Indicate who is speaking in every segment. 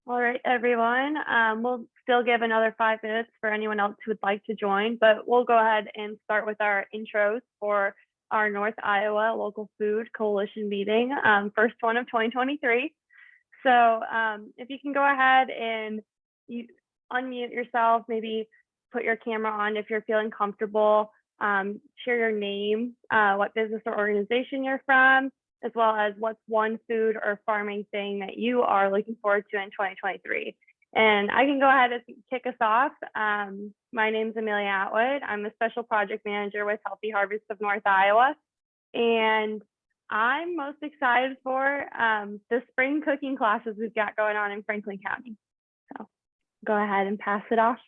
Speaker 1: All right, everyone. We'll still give another 5 minutes for anyone else who would like to join, but we'll go ahead and start with our intros for our North Iowa Local Food Coalition meeting, first one of 2023. So if you can go ahead and unmute yourself, maybe put your camera on if you're feeling comfortable, share your name, what business or organization you're from, as well as what's one food or farming thing that you are looking forward to in 2023. And I can go ahead and kick us off. My name is Amelia Atwood. I'm a special project manager with Healthy Harvest of North Iowa. And I'm most excited for the spring cooking classes we've got going on in Franklin County. So go ahead and pass it off.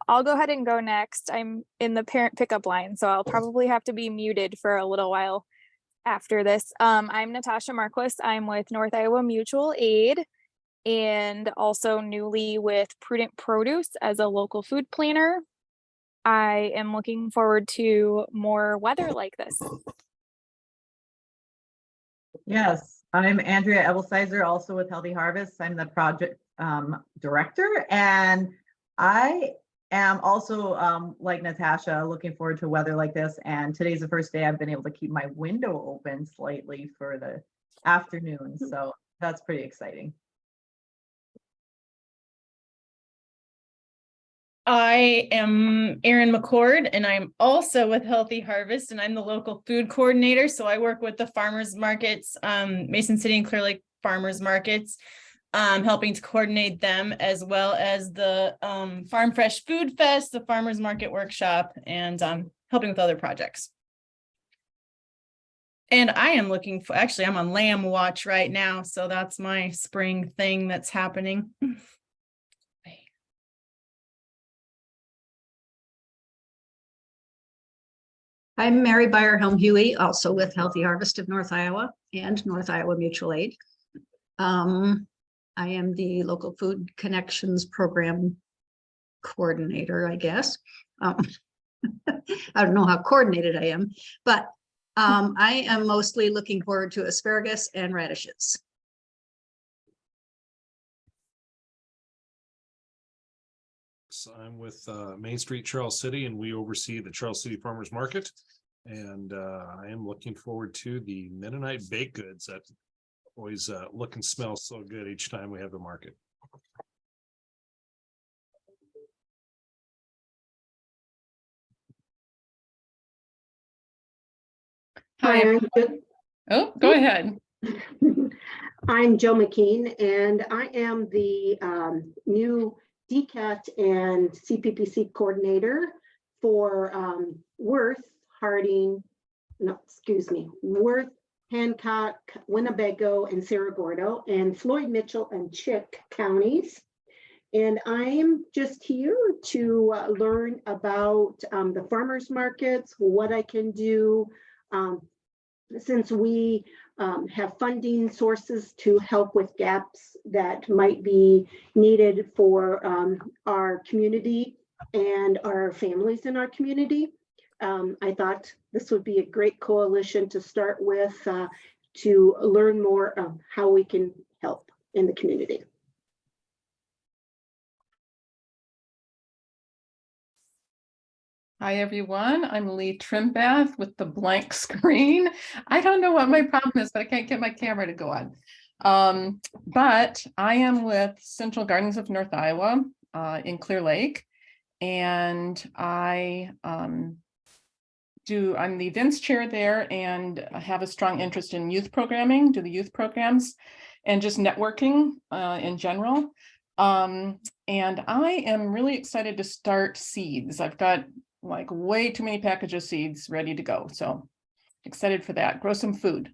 Speaker 2: I'll go ahead and go next. I'm in the parent pickup line, so I'll probably have to be muted for a little while after this. I'm Natasha Marquis. I'm with North Iowa Mutual Aid and also newly with Prudent Produce as a local food planner. I am looking forward to more weather like this.
Speaker 3: Yes, I'm Andrea Ebelsizer, also with Healthy Harvest. I'm the project director, and I am also, like Natasha, looking forward to weather like this. And today's the first day I've been able to keep my window open slightly for the afternoon. So that's pretty exciting.
Speaker 4: I am Erin McCord, and I'm also with Healthy Harvest, and I'm the local food coordinator. So I work with the farmers markets, Mason City and Clear Lake farmers markets, helping to coordinate them, as well as the Farm Fresh Food Fest, the farmers market workshop, and helping with other projects. And I am looking for, actually, I'm on lamb watch right now. So that's my spring thing that's happening.
Speaker 5: I'm Mary Beyer-Helm-Huey, also with Healthy Harvest of North Iowa and North Iowa Mutual Aid. I am the local food connections program coordinator, I guess. I don't know how coordinated I am, but I am mostly looking forward to asparagus and radishes.
Speaker 6: I'm with Main Street Charles City, and we oversee the Charles City Farmers Market. And I am looking forward to the Mennonite baked goods that always look and smell so good each time we have the market.
Speaker 4: Hi. Oh, go ahead.
Speaker 7: I'm Joe McKean, and I am the new DCAT and CPPC coordinator for Worth, Hancock, Winnebago, and Cerro Gordo, and Floyd, Mitchell, and Chick counties. And I'm just here to learn about the farmers markets, what I can do, since we have funding sources to help with gaps that might be needed for our community and our families in our community. I thought this would be a great coalition to start with to learn more of how we can help in the community.
Speaker 8: Hi, everyone. I'm Lee Trimbath with the blank screen. I don't know what my problem is, but I can't get my camera to go on. But I am with Central Gardens of North Iowa in Clear Lake. And I'm the events chair there and have a strong interest in youth programming, do the youth programs and just networking in general. And I am really excited to start seeds. I've got like way too many packages of seeds ready to go. So excited for that. Grow some food.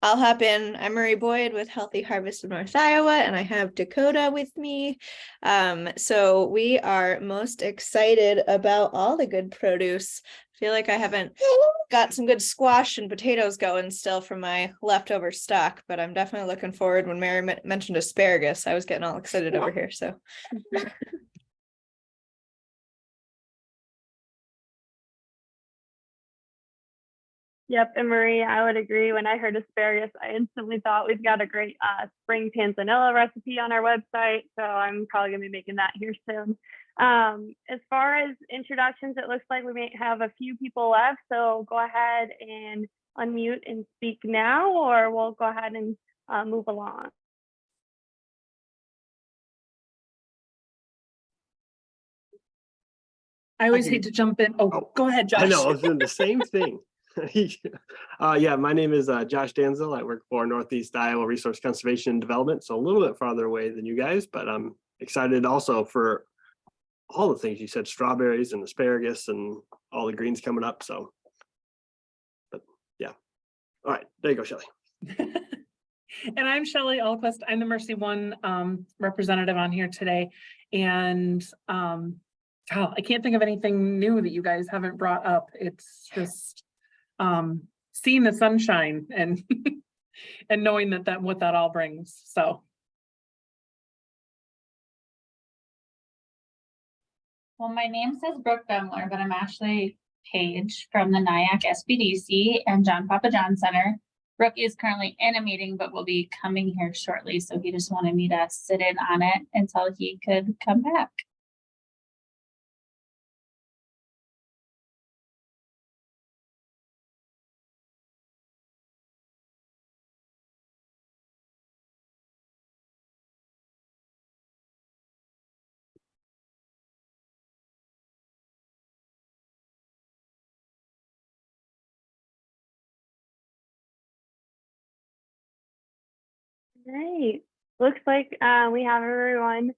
Speaker 9: I'll hop in. I'm Marie Boyd with Healthy Harvest of North Iowa, and I have Dakota with me. So we are most excited about all the good produce. I feel like I haven't got some good squash and potatoes going still from my leftover stock, but I'm definitely looking forward. When Mary mentioned asparagus, I was getting all excited over here. So
Speaker 1: Yep, and Marie, I would agree. When I heard asparagus, I instantly thought we've got a great spring panzanella recipe on our website, so I'm probably gonna be making that here soon. As far as introductions, it looks like we may have a few people left, so go ahead and unmute and speak now, or we'll go ahead and move along.
Speaker 10: I always hate to jump in. Oh, go ahead, Josh.
Speaker 11: I know, I was doing the same thing. Yeah, my name is Josh Dansdill. I work for Northeast Iowa Resource Conservation and Development, so a little bit farther away than you guys, but I'm excited also for all the things you said, strawberries and asparagus and all the greens coming up. So, but yeah. All right, there you go, Shelley.
Speaker 10: And I'm Shelley Alquist. I'm the Mercy One representative on here today. And I can't think of anything new that you guys haven't brought up. It's just seeing the sunshine and and knowing that what that all brings. So
Speaker 12: well, my name says Brooke Bemler, but I'm actually Paige from the NIAC SBDC and John Papa John Center. Brooke is currently in a meeting, but will be coming here shortly. So he just wanted me to sit in on it until he could come back.
Speaker 1: Great. Looks like we have everyone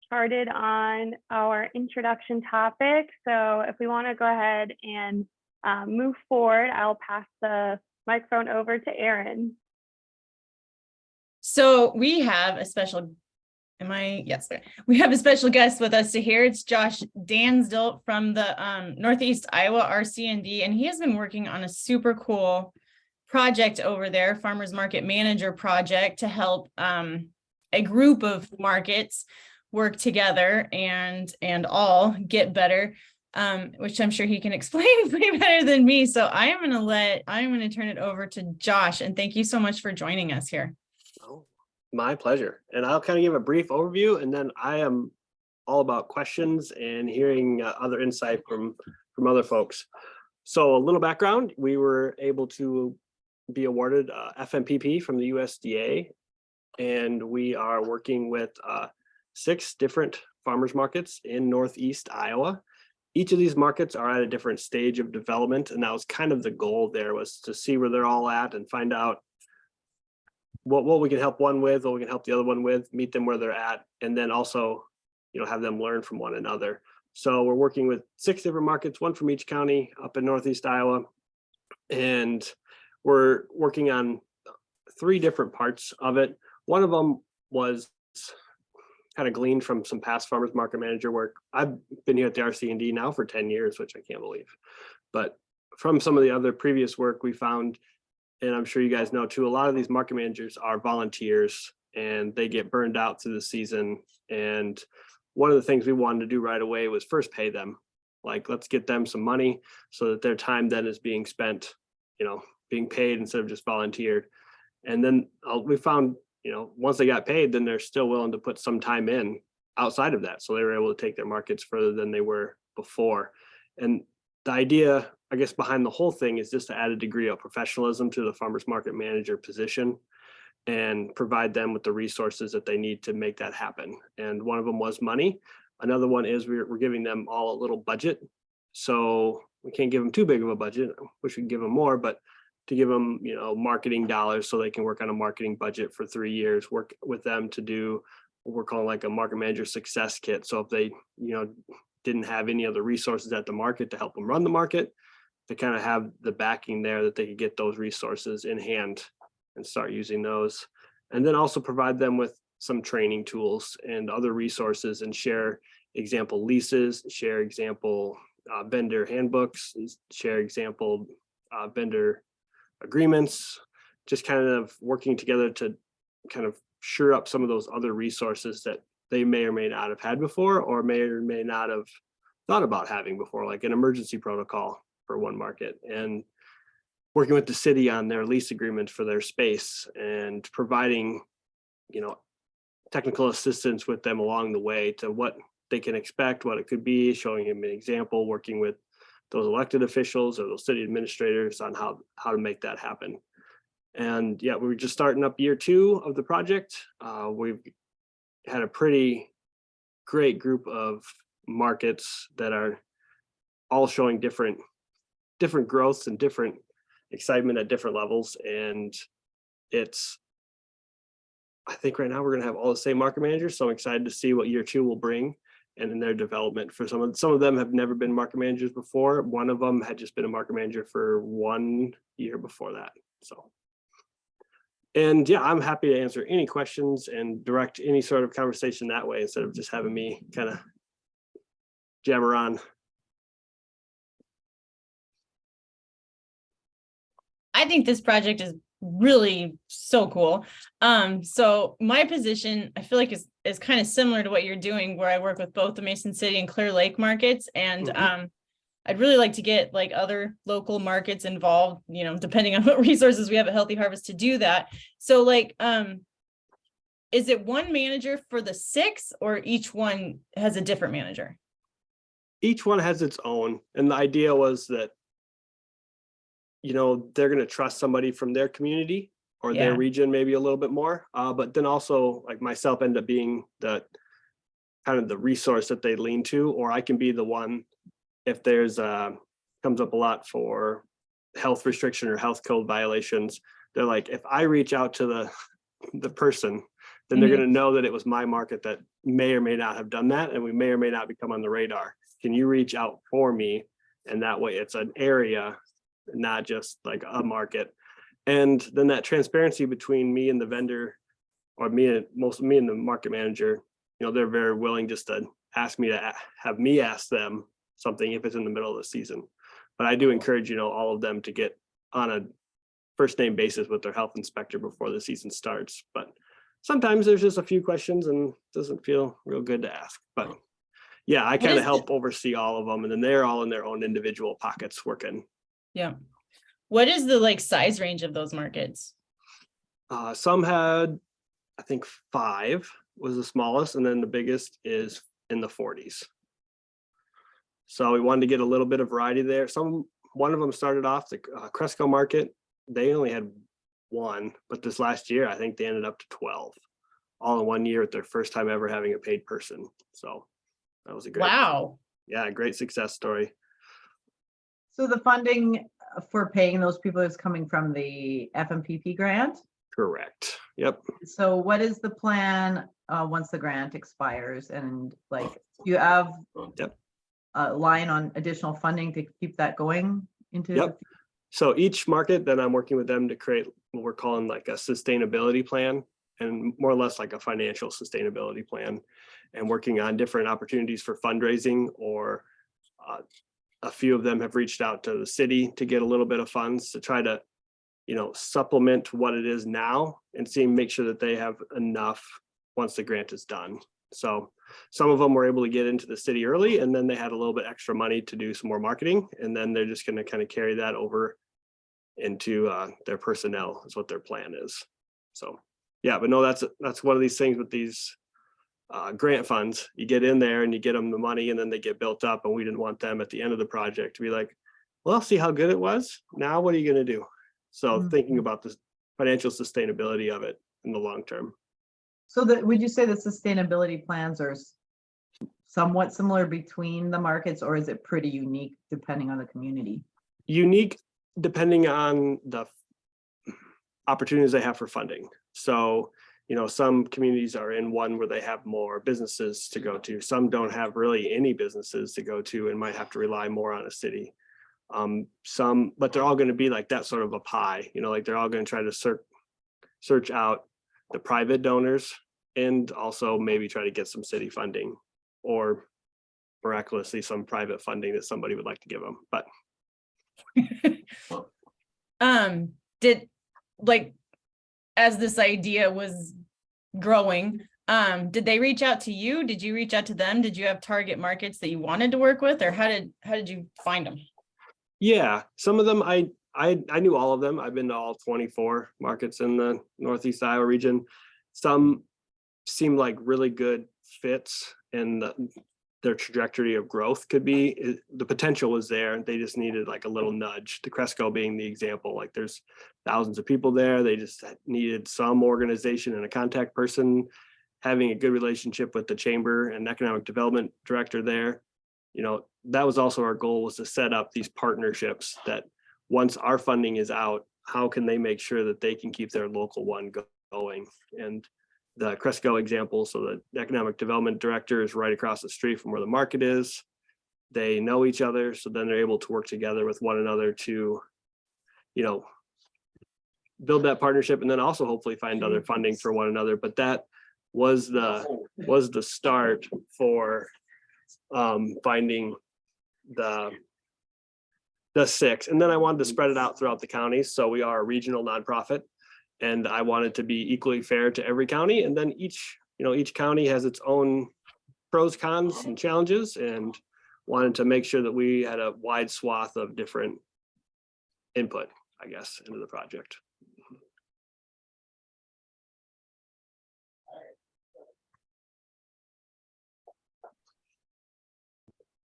Speaker 1: started on our introduction topic. So if we want to go ahead and move forward, I'll pass the microphone over to Erin.
Speaker 4: So we have a special, yes, we have a special guest with us to hear. It's Josh Dansdill from the Northeast Iowa RC&D, and he has been working on a super cool project over there, Farmers Market Manager project, to help a group of markets work together and all get better, which I'm sure he can explain way better than me. So I'm going to turn it over to Josh, and thank you so much for joining us here.
Speaker 11: Oh, my pleasure. And I'll kind of give a brief overview, and then I am all about questions and hearing other insight from other folks. So a little background, we were able to be awarded FMPP from the USDA, and we are working with 6 different farmers markets in Northeast Iowa. Each of these markets are at a different stage of development, and that was kind of the goal there, was to see where they're all at and find out what we can help one with, what we can help the other one with, meet them where they're at, and then also, have them learn from one another. So we're working with 6 different markets, one from each county up in Northeast Iowa, and we're working on 3 different parts of it. One of them was kind of gleaned from some past farmers market manager work. I've been here at the RC&D now for 10 years, which I can't believe. But from some of the other previous work we found, and I'm sure you guys know too, a lot of these market managers are volunteers and they get burned out through the season. And one of the things we wanted to do right away was first pay them. Like, let's get them some money so that their time then is being spent, being paid instead of just volunteered. And then we found, once they got paid, then they're still willing to put some time in outside of that. So they were able to take their markets further than they were before. And the idea, I guess, behind the whole thing is just to add a degree of professionalism to the farmers market manager position and provide them with the resources that they need to make that happen. And one of them was money. Another one is we're giving them all a little budget. So we can't give them too big of a budget. We should give them more, but to give them, marketing dollars so they can work on a marketing budget for 3 years, work with them to do what we're calling like a market manager success kit. So if they, didn't have any other resources at the market to help them run the market, to kind of have the backing there that they could get those resources in hand and start using those. And then also provide them with some training tools and other resources and share example leases, share example vendor handbooks, share example vendor agreements, just kind of working together to kind of shore up some of those other resources that they may or may not have had before, or may or may not have thought about having before, like an emergency protocol for one market, and working with the city on their lease agreement for their space and providing, you know, technical assistance with them along the way to what they can expect, what it could be, showing them an example, working with those elected officials or those city administrators on how to make that happen. And yeah, we were just starting up year 2 of the project. We've had a pretty great group of markets that are all showing different growths and different excitement at different levels. And I think right now we're going to have all the same market managers. So I'm excited to see what year 2 will bring and in their development. For some of them have never been market managers before. One of them had just been a market manager for 1 year before that. So, and yeah, I'm happy to answer any questions and direct any sort of conversation that way instead of just having me kind of jabber on.
Speaker 4: I think this project is really so cool. So my position, I feel like is kind of similar to what you're doing, where I work with both the Mason City and Clear Lake markets. And I'd really like to get like other local markets involved, you know, depending on what resources we have at Healthy Harvest to do that. So like, is it one manager for the 6, or each one has a different manager?
Speaker 11: Each one has its own. And the idea was that, you know, they're going to trust somebody from their community or their region maybe a little bit more. But then also, like myself, end up being the kind of the resource that they lean to, or I can be the one if there's comes up a lot for health restriction or health code violations. They're like, if I reach out to the person, then they're going to know that it was my market that may or may not have done that, and we may or may not become on the radar. Can you reach out for me? And that way it's an area, not just like a market. And then that transparency between me and the vendor, or me and the market manager, you know, they're very willing just to ask me to have me ask them something if it's in the middle of the season. But I do encourage, you know, all of them to get on a first name basis with their health inspector before the season starts. But sometimes there's just a few questions and it doesn't feel real good to ask. But yeah, I kind of help oversee all of them, and then they're all in their own individual pockets working.
Speaker 4: Yeah. What is the like size range of those markets?
Speaker 11: Some had, I think 5 was the smallest, and then the biggest is in the 40s. So we wanted to get a little bit of variety there. One of them started off the Cresco market. They only had 1, but this last year, I think they ended up to 12, all in 1 year with their first time ever having a paid person. So that was a great success story.
Speaker 3: So the funding for paying those people is coming from the FMPP grant?
Speaker 11: Correct. Yep.
Speaker 3: So what is the plan once the grant expires? And like, do you have a line on additional funding to keep that going into?
Speaker 11: So each market, then I'm working with them to create what we're calling like a sustainability plan, and more or less like a financial sustainability plan, and working on different opportunities for fundraising, or a few of them have reached out to the city to get a little bit of funds to try to, you know, supplement what it is now and make sure that they have enough once the grant is done. So some of them were able to get into the city early, and then they had a little bit extra money to do some more marketing, and then they're just going to kind of carry that over into their personnel is what their plan is. So yeah, but no, that's one of these things with these grant funds. You get in there and you get them the money, and then they get built up, and we didn't want them at the end of the project to be like, well, see how good it was. Now what are you going to do? So thinking about the financial sustainability of it in the long term.
Speaker 3: So would you say the sustainability plans are somewhat similar between the markets, or is it pretty unique depending on the community?
Speaker 11: Unique depending on the opportunities they have for funding. So, you know, some communities are in one where they have more businesses to go to. Some don't have really any businesses to go to and might have to rely more on a city. Some, but they're all going to be like that sort of a pie, you know, like they're all going to try to search out the private donors and also maybe try to get some city funding or miraculously some private funding that somebody would like to give them. But
Speaker 4: did, like, as this idea was growing, did they reach out to you? Did you reach out to them? Did you have target markets that you wanted to work with, or how did you find them?
Speaker 11: yeah, some of them I knew all of them. I've been to all 24 markets in the Northeast Iowa region. Some seem like really good fits, and their trajectory of growth could be, the potential was there. They just needed like a little nudge. The Cresco being the example, like there's thousands of people there. They just needed some organization and a contact person, having a good relationship with the chamber and economic development director there. You know, that was also our goal, was to set up these partnerships that once our funding is out, how can they make sure that they can keep their local one going? And the Cresco example, so the economic development director is right across the street from where the market is. They know each other, so then they're able to work together with one another to, you know, build that partnership, and then also hopefully find other funding for one another. But that was the start for finding the 6. And then I wanted to spread it out throughout the counties. So we are a regional nonprofit, and I wanted to be equally fair to every county. And then each county has its own pros, cons, and challenges, and wanted to make sure that we had a wide swath of different input, I guess, into the project.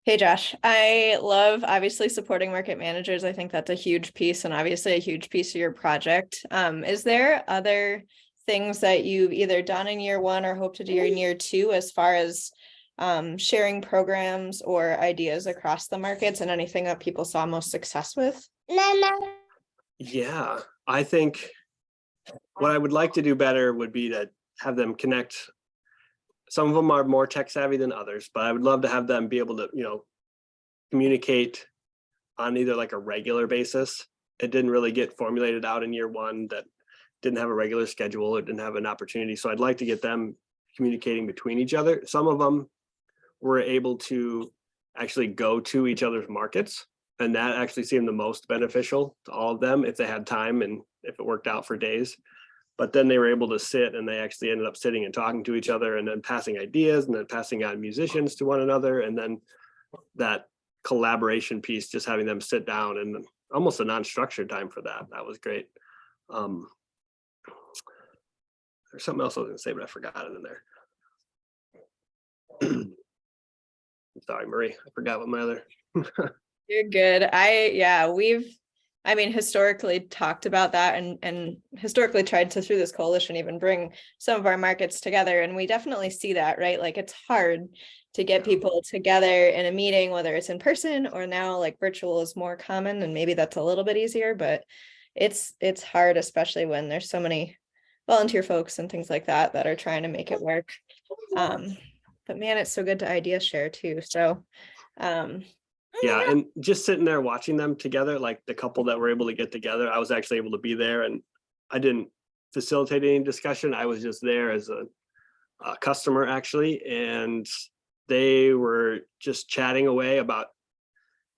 Speaker 9: Hey Josh, I love obviously supporting market managers. I think that's a huge piece, and obviously a huge piece of your project. Is there other things that you've either done in year 1 or hope to do in year 2 as far as sharing programs or ideas across the markets, and anything that people saw most success with?
Speaker 11: Yeah, I think what I would like to do better would be to have them connect. Some of them are more tech savvy than others, but I would love to have them be able to, you know, communicate on either like a regular basis. It didn't really get formulated out in year 1, that didn't have a regular schedule, or didn't have an opportunity. So I'd like to get them communicating between each other. Some of them were able to actually go to each other's markets, and that actually seemed the most beneficial to all of them if they had time and if it worked out for days. But then they were able to sit, and they actually ended up sitting and talking to each other, and then passing ideas, and then passing on musicians to one another. And then that collaboration piece, just having them sit down, and almost a non-structured time for that. That was great. There's something else I was gonna say, but I forgot it in there. Sorry, Marie, I forgot what my other.
Speaker 9: You're good. We've historically talked about that, and historically tried to, through this coalition, even bring some of our markets together. And we definitely see that, right? Like, it's hard to get people together in a meeting, whether it's in person or now like virtual is more common, and maybe that's a little bit easier, but it's hard, especially when there's so many volunteer folks and things like that that are trying to make it work. But man, it's so good to idea share too. So
Speaker 11: yeah, and just sitting there watching them together, like the couple that were able to get together, I was actually able to be there, and I didn't facilitate any discussion. I was just there as a customer actually, and they were just chatting away about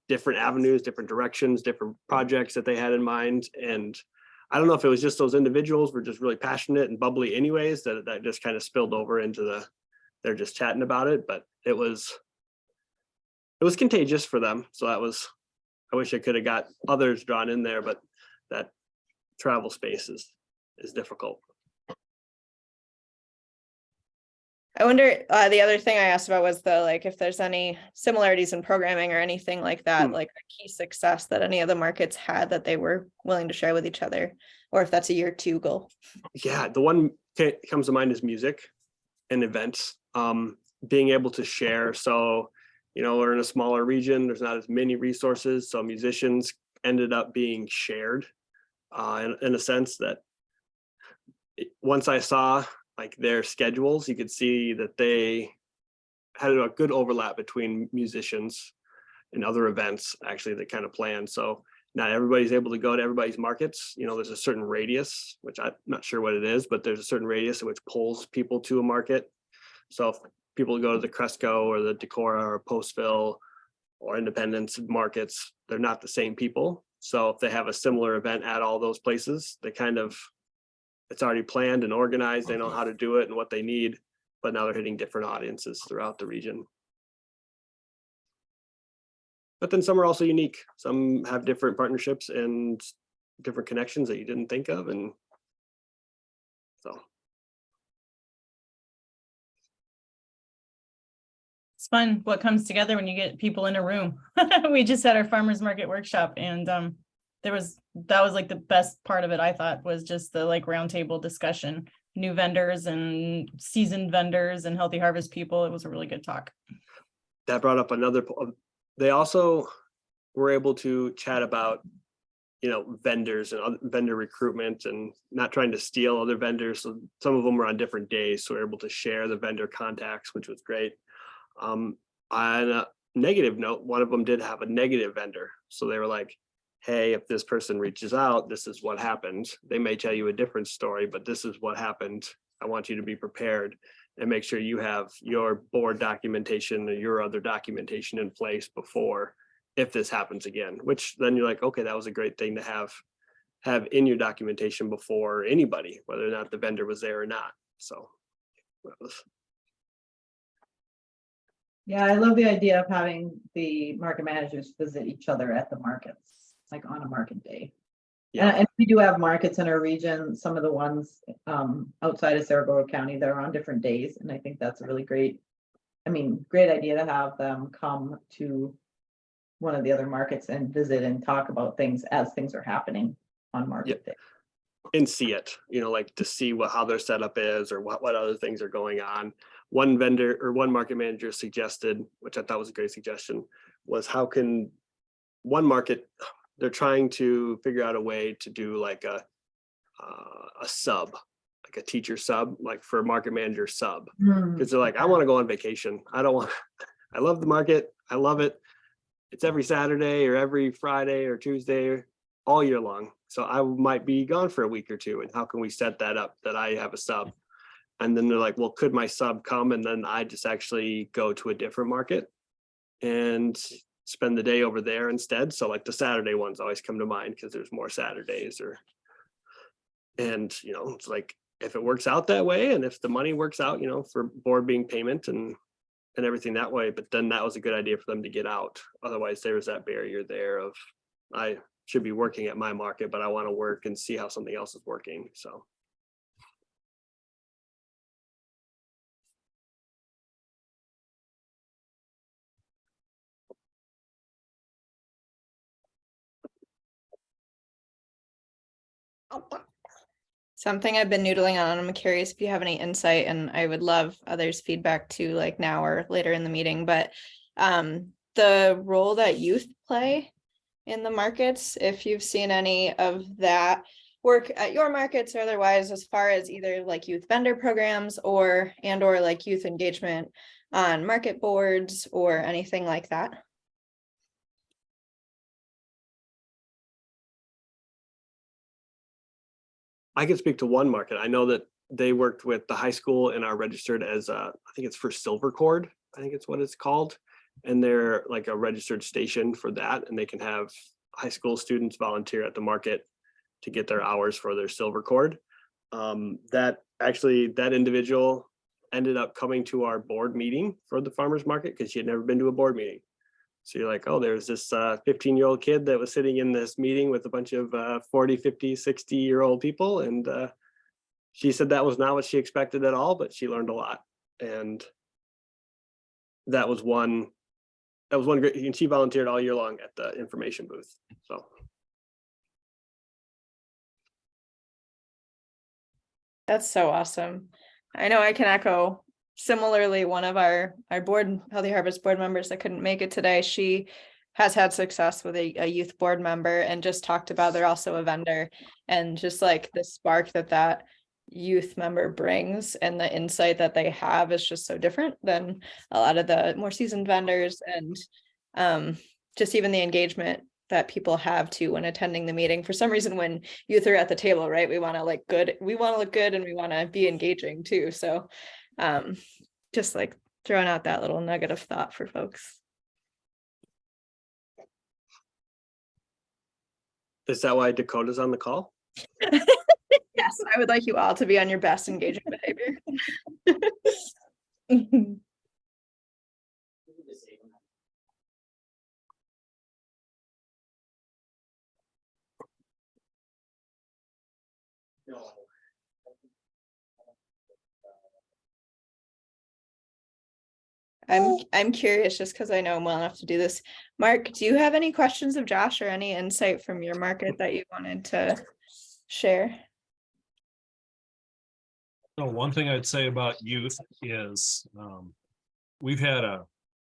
Speaker 11: different avenues, different directions, different projects that they had in mind. And I don't know if it was just those individuals were just really passionate and bubbly anyways, that just kind of spilled over into they're just chatting about it, but it was contagious for them. So I wish I could have got others drawn in there, but that travel space is difficult.
Speaker 9: I wonder, the other thing I asked about was if there's any similarities in programming or anything like that, like a key success that any of the markets had that they were willing to share with each other, or if that's a year 2 goal.
Speaker 11: Yeah, the one that comes to mind is music and events, being able to share. So, we're in a smaller region, there's not as many resources. So musicians ended up being shared in a sense that once I saw like their schedules, you could see that they had a good overlap between musicians and other events actually that kind of plan. So not everybody's able to go to everybody's markets. You know, there's a certain radius, which I'm not sure what it is, but there's a certain radius which pulls people to a market. So if people go to the Cresco or the Decorah or Postville or Independence markets, they're not the same people. So if they have a similar event at all those places, they kind of, it's already planned and organized. They know how to do it and what they need, but now they're hitting different audiences throughout the region. But then some are also unique. Some have different partnerships and different connections that you didn't think of. And so.
Speaker 4: It's fun what comes together when you get people in a room. We just had our farmers market workshop, and that was like the best part of it. I thought was just the like roundtable discussion, new vendors and seasoned vendors and Healthy Harvest people. It was a really good talk.
Speaker 11: That brought up another, they also were able to chat about, you know, vendors and vendor recruitment and not trying to steal other vendors. So some of them were on different days, so we're able to share the vendor contacts, which was great. On a negative note, one of them did have a negative vendor. So they were like, hey, if this person reaches out, this is what happened. They may tell you a different story, but this is what happened. I want you to be prepared and make sure you have your board documentation or your other documentation in place before, if this happens again, which then you're like, okay, that was a great thing to have in your documentation before anybody, whether or not the vendor was there or not. So that was.
Speaker 3: Yeah, I love the idea of having the market managers visit each other at the markets, like on a market day.
Speaker 11: Yeah.
Speaker 3: And we do have markets in our region, some of the ones outside of Saragordo County that are on different days. And I think that's a really great idea to have them come to one of the other markets and visit and talk about things as things are happening on market day.
Speaker 11: And see it, you know, like to see how their setup is or what other things are going on. One vendor or one market manager suggested, which I thought was a great suggestion, was how can one market, they're trying to figure out a way to do like a sub, like a teacher sub, like for a market manager sub. Because they're like, I want to go on vacation. I love the market. I love it. It's every Saturday or every Friday or Tuesday all year long. So I might be gone for a week or two. And how can we set that up that I have a sub? And then they're like, well, could my sub come? And then I just actually go to a different market and spend the day over there instead. So like the Saturday ones always come to mind because there's more Saturdays and you know, it's like, if it works out that way and if the money works out, you know, for board being payment and everything that way, but then that was a good idea for them to get out. Otherwise there was that barrier there of, I should be working at my market, but I want to work and see how something else is working. So.
Speaker 9: Something I've been noodling on, I'm curious if you have any insight, and I would love others' feedback too, like now or later in the meeting, but the role that youth play in the markets, if you've seen any of that work at your markets or otherwise, as far as either like youth vendor programs or like youth engagement on market boards or anything like that.
Speaker 11: I can speak to one market. I know that they worked with the high school and are registered as I think it's for Silver Cord. I think it's what it's called. And they're like a registered station for that. And they can have high school students volunteer at the market to get their hours for their Silver Cord. That individual ended up coming to our board meeting for the farmers market because she had never been to a board meeting. So you're like, oh, there's this 15-year-old kid that was sitting in this meeting with a bunch of 40, 50, 60-year-old people. And she said that was not what she expected at all, but she learned a lot. And that was one great, and she volunteered all year long at the information booth. So.
Speaker 9: That's so awesome. I know I can echo. Similarly, one of our board, Healthy Harvest board members that couldn't make it today, she has had success with a youth board member and just talked about they're also a vendor, and just like the spark that youth member brings and the insight that they have is just so different than a lot of the more seasoned vendors. And just even the engagement that people have too when attending the meeting. For some reason, when youth are at the table, right, we want to look good and we want to be engaging too. So just like throwing out that little nugget of thought for folks.
Speaker 11: Is that why Dakota's on the call?
Speaker 9: Yes, I would like you all to be on your best engaging behavior. I'm curious just because I know him well enough to do this. Mark, do you have any questions of Josh or any insight from your market that you wanted to share?
Speaker 6: No, one thing I'd say about youth is we've had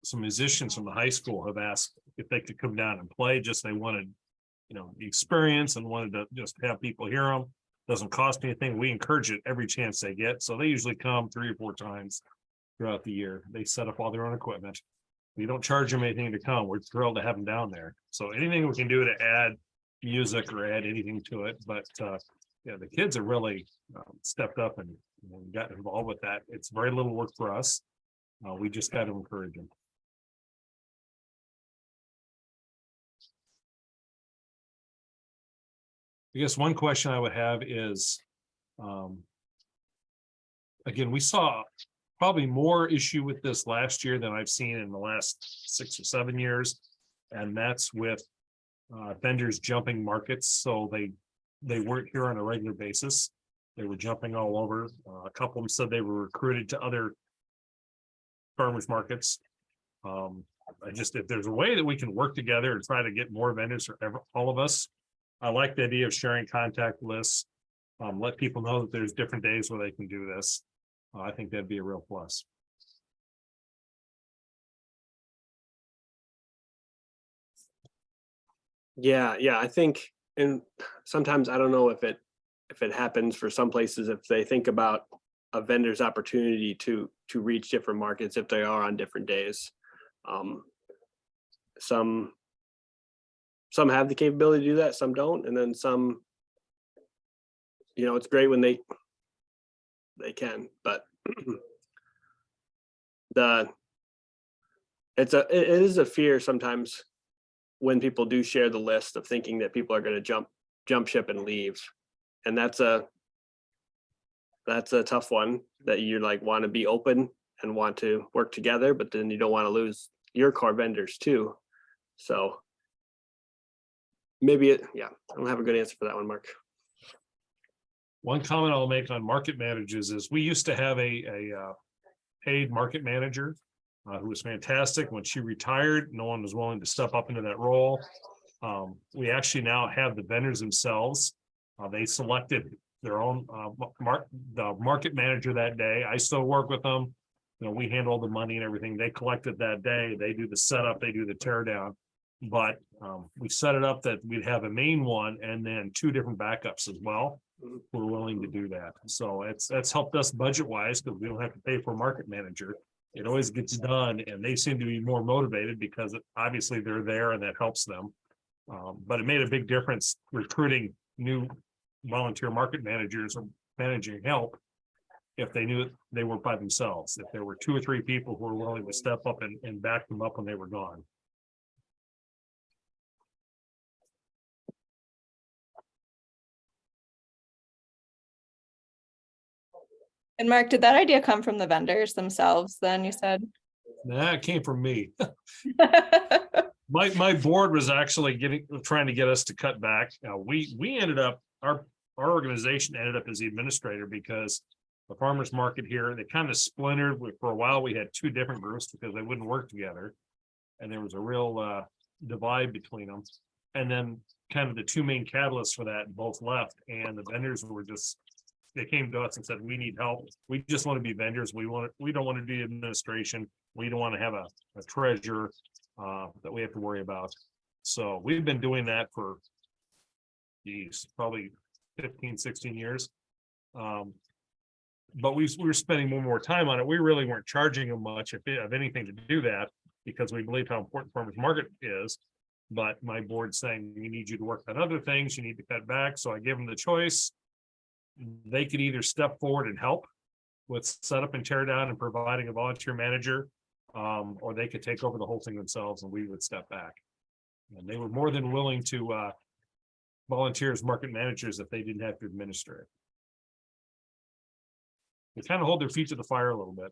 Speaker 6: some musicians from the high school have asked if they could come down and play. Just they wanted, the experience and wanted to just have people hear them. Doesn't cost anything. We encourage it every chance they get. So they usually come 3 or 4 times throughout the year. They set up all their own equipment. We don't charge them anything to come. We're thrilled to have them down there. So anything we can do to add music or add anything to it. But yeah, the kids have really stepped up and got involved with that. It's very little work for us. We just got to encourage them. I guess one question I would have is, again, we saw probably more issue with this last year than I've seen in the last 6 or 7 years. And that's with vendors jumping markets. So they weren't here on a regular basis. They were jumping all over. A couple of them said they were recruited to other farmers markets. If there's a way that we can work together and try to get more vendors for all of us, I like the idea of sharing contact lists. Let people know that there's different days where they can do this. I think that'd be a real plus.
Speaker 11: Yeah, I think, and sometimes I don't know if it happens for some places, if they think about a vendor's opportunity to reach different markets if they are on different days. Some have the capability to do that, some don't, and then some, it's great when they can, but it is a fear sometimes when people do share the list of thinking that people are going to jump ship and leave. And that's a tough one, that you want to be open and want to work together, but then you don't want to lose your core vendors too. So maybe I don't have a good answer for that one, Mark.
Speaker 6: One comment I'll make on market managers is we used to have a paid market manager who was fantastic. When she retired, no one was willing to step up into that role. We actually now have the vendors themselves. They selected their own the market manager that day. I still work with them. We handle the money and everything. They collect it that day. They do the setup. They do the tear down. But we set it up that we'd have a main one and then 2 different backups as well. We're willing to do that. So that's helped us budget wise because we don't have to pay for a market manager. It always gets done, and they seem to be more motivated because obviously they're there and that helps them. But it made a big difference recruiting new volunteer market managers or managing help if they knew they were by themselves. If there were 2 or 3 people who were willing to step up and back them up when they were gone.
Speaker 9: And Mark, did that idea come from the vendors themselves then, you said?
Speaker 6: Nah, it came from me. My board was actually trying to get us to cut back. We ended up, our organization ended up as the administrator because the farmers market here, they kind of splintered. For a while, we had 2 different groups because they wouldn't work together. And there was a real divide between them. And then kind of the 2 main catalysts for that both left, and the vendors were they came to us and said, we need help. We just want to be vendors. We don't want to do administration. We don't want to have a treasurer that we have to worry about. So we've been doing that for probably 15, 16 years. But we were spending more time on it. We really weren't charging them much, if anything, to do that, because we believe how important farmers market is. But my board's saying, we need you to work on other things, you need to cut back, so I give them the choice. They could either step forward and help with setup and tear down and providing a volunteer manager, or they could take over the whole thing themselves and we would step back. And they were more than willing to volunteer as market managers if they didn't have to administer it. They kind of hold their feet to the fire a little bit.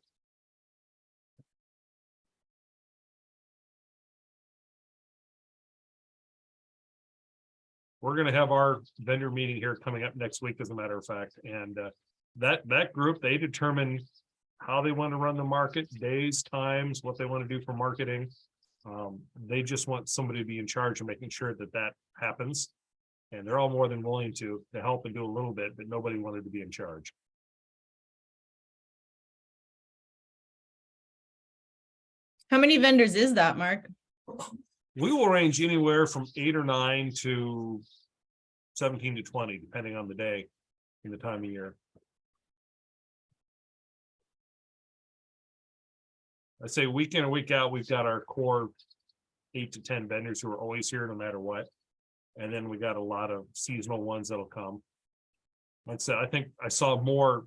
Speaker 6: We're going to have our vendor meeting here coming up next week, as a matter of fact, and that group, they determine how they want to run the market, days, times, what they want to do for marketing. They just want somebody to be in charge of making sure that that happens. And they're all more than willing to help and do a little bit, but nobody wanted to be in charge.
Speaker 4: How many vendors is that, Mark?
Speaker 6: We will range anywhere from 8 or 9 to 17 to 20, depending on the day and the time of year. I'd say week in and week out, we've got our core 8 to 10 vendors who are always here no matter what. And then we got a lot of seasonal ones that'll come. Like I said, I think I saw more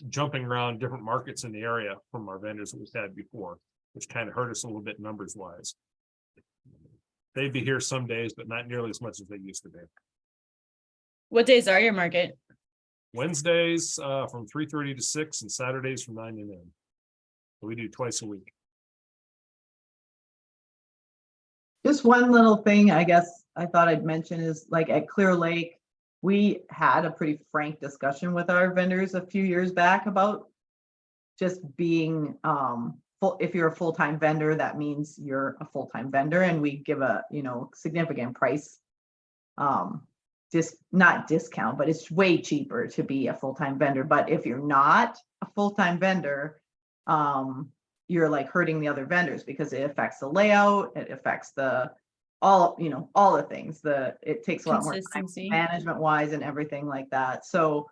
Speaker 6: jumping around different markets in the area from our vendors that we've had before, which kind of hurt us a little bit numbers wise. They'd be here some days, but not nearly as much as they used to be.
Speaker 4: What days are your market?
Speaker 6: Wednesdays from 3:30 to 6 and Saturdays from 9 to noon. So we do twice a week.
Speaker 3: Just one little thing, I guess I thought I'd mention is like at Clear Lake, we had a pretty frank discussion with our vendors a few years back about just being if you're a full-time vendor, that means you're a full-time vendor, and we give a significant price not discount, but it's way cheaper to be a full-time vendor. But if you're not a full-time vendor, you're like hurting the other vendors because it affects the layout, it affects all the things. It takes a lot more time management wise and everything like that. So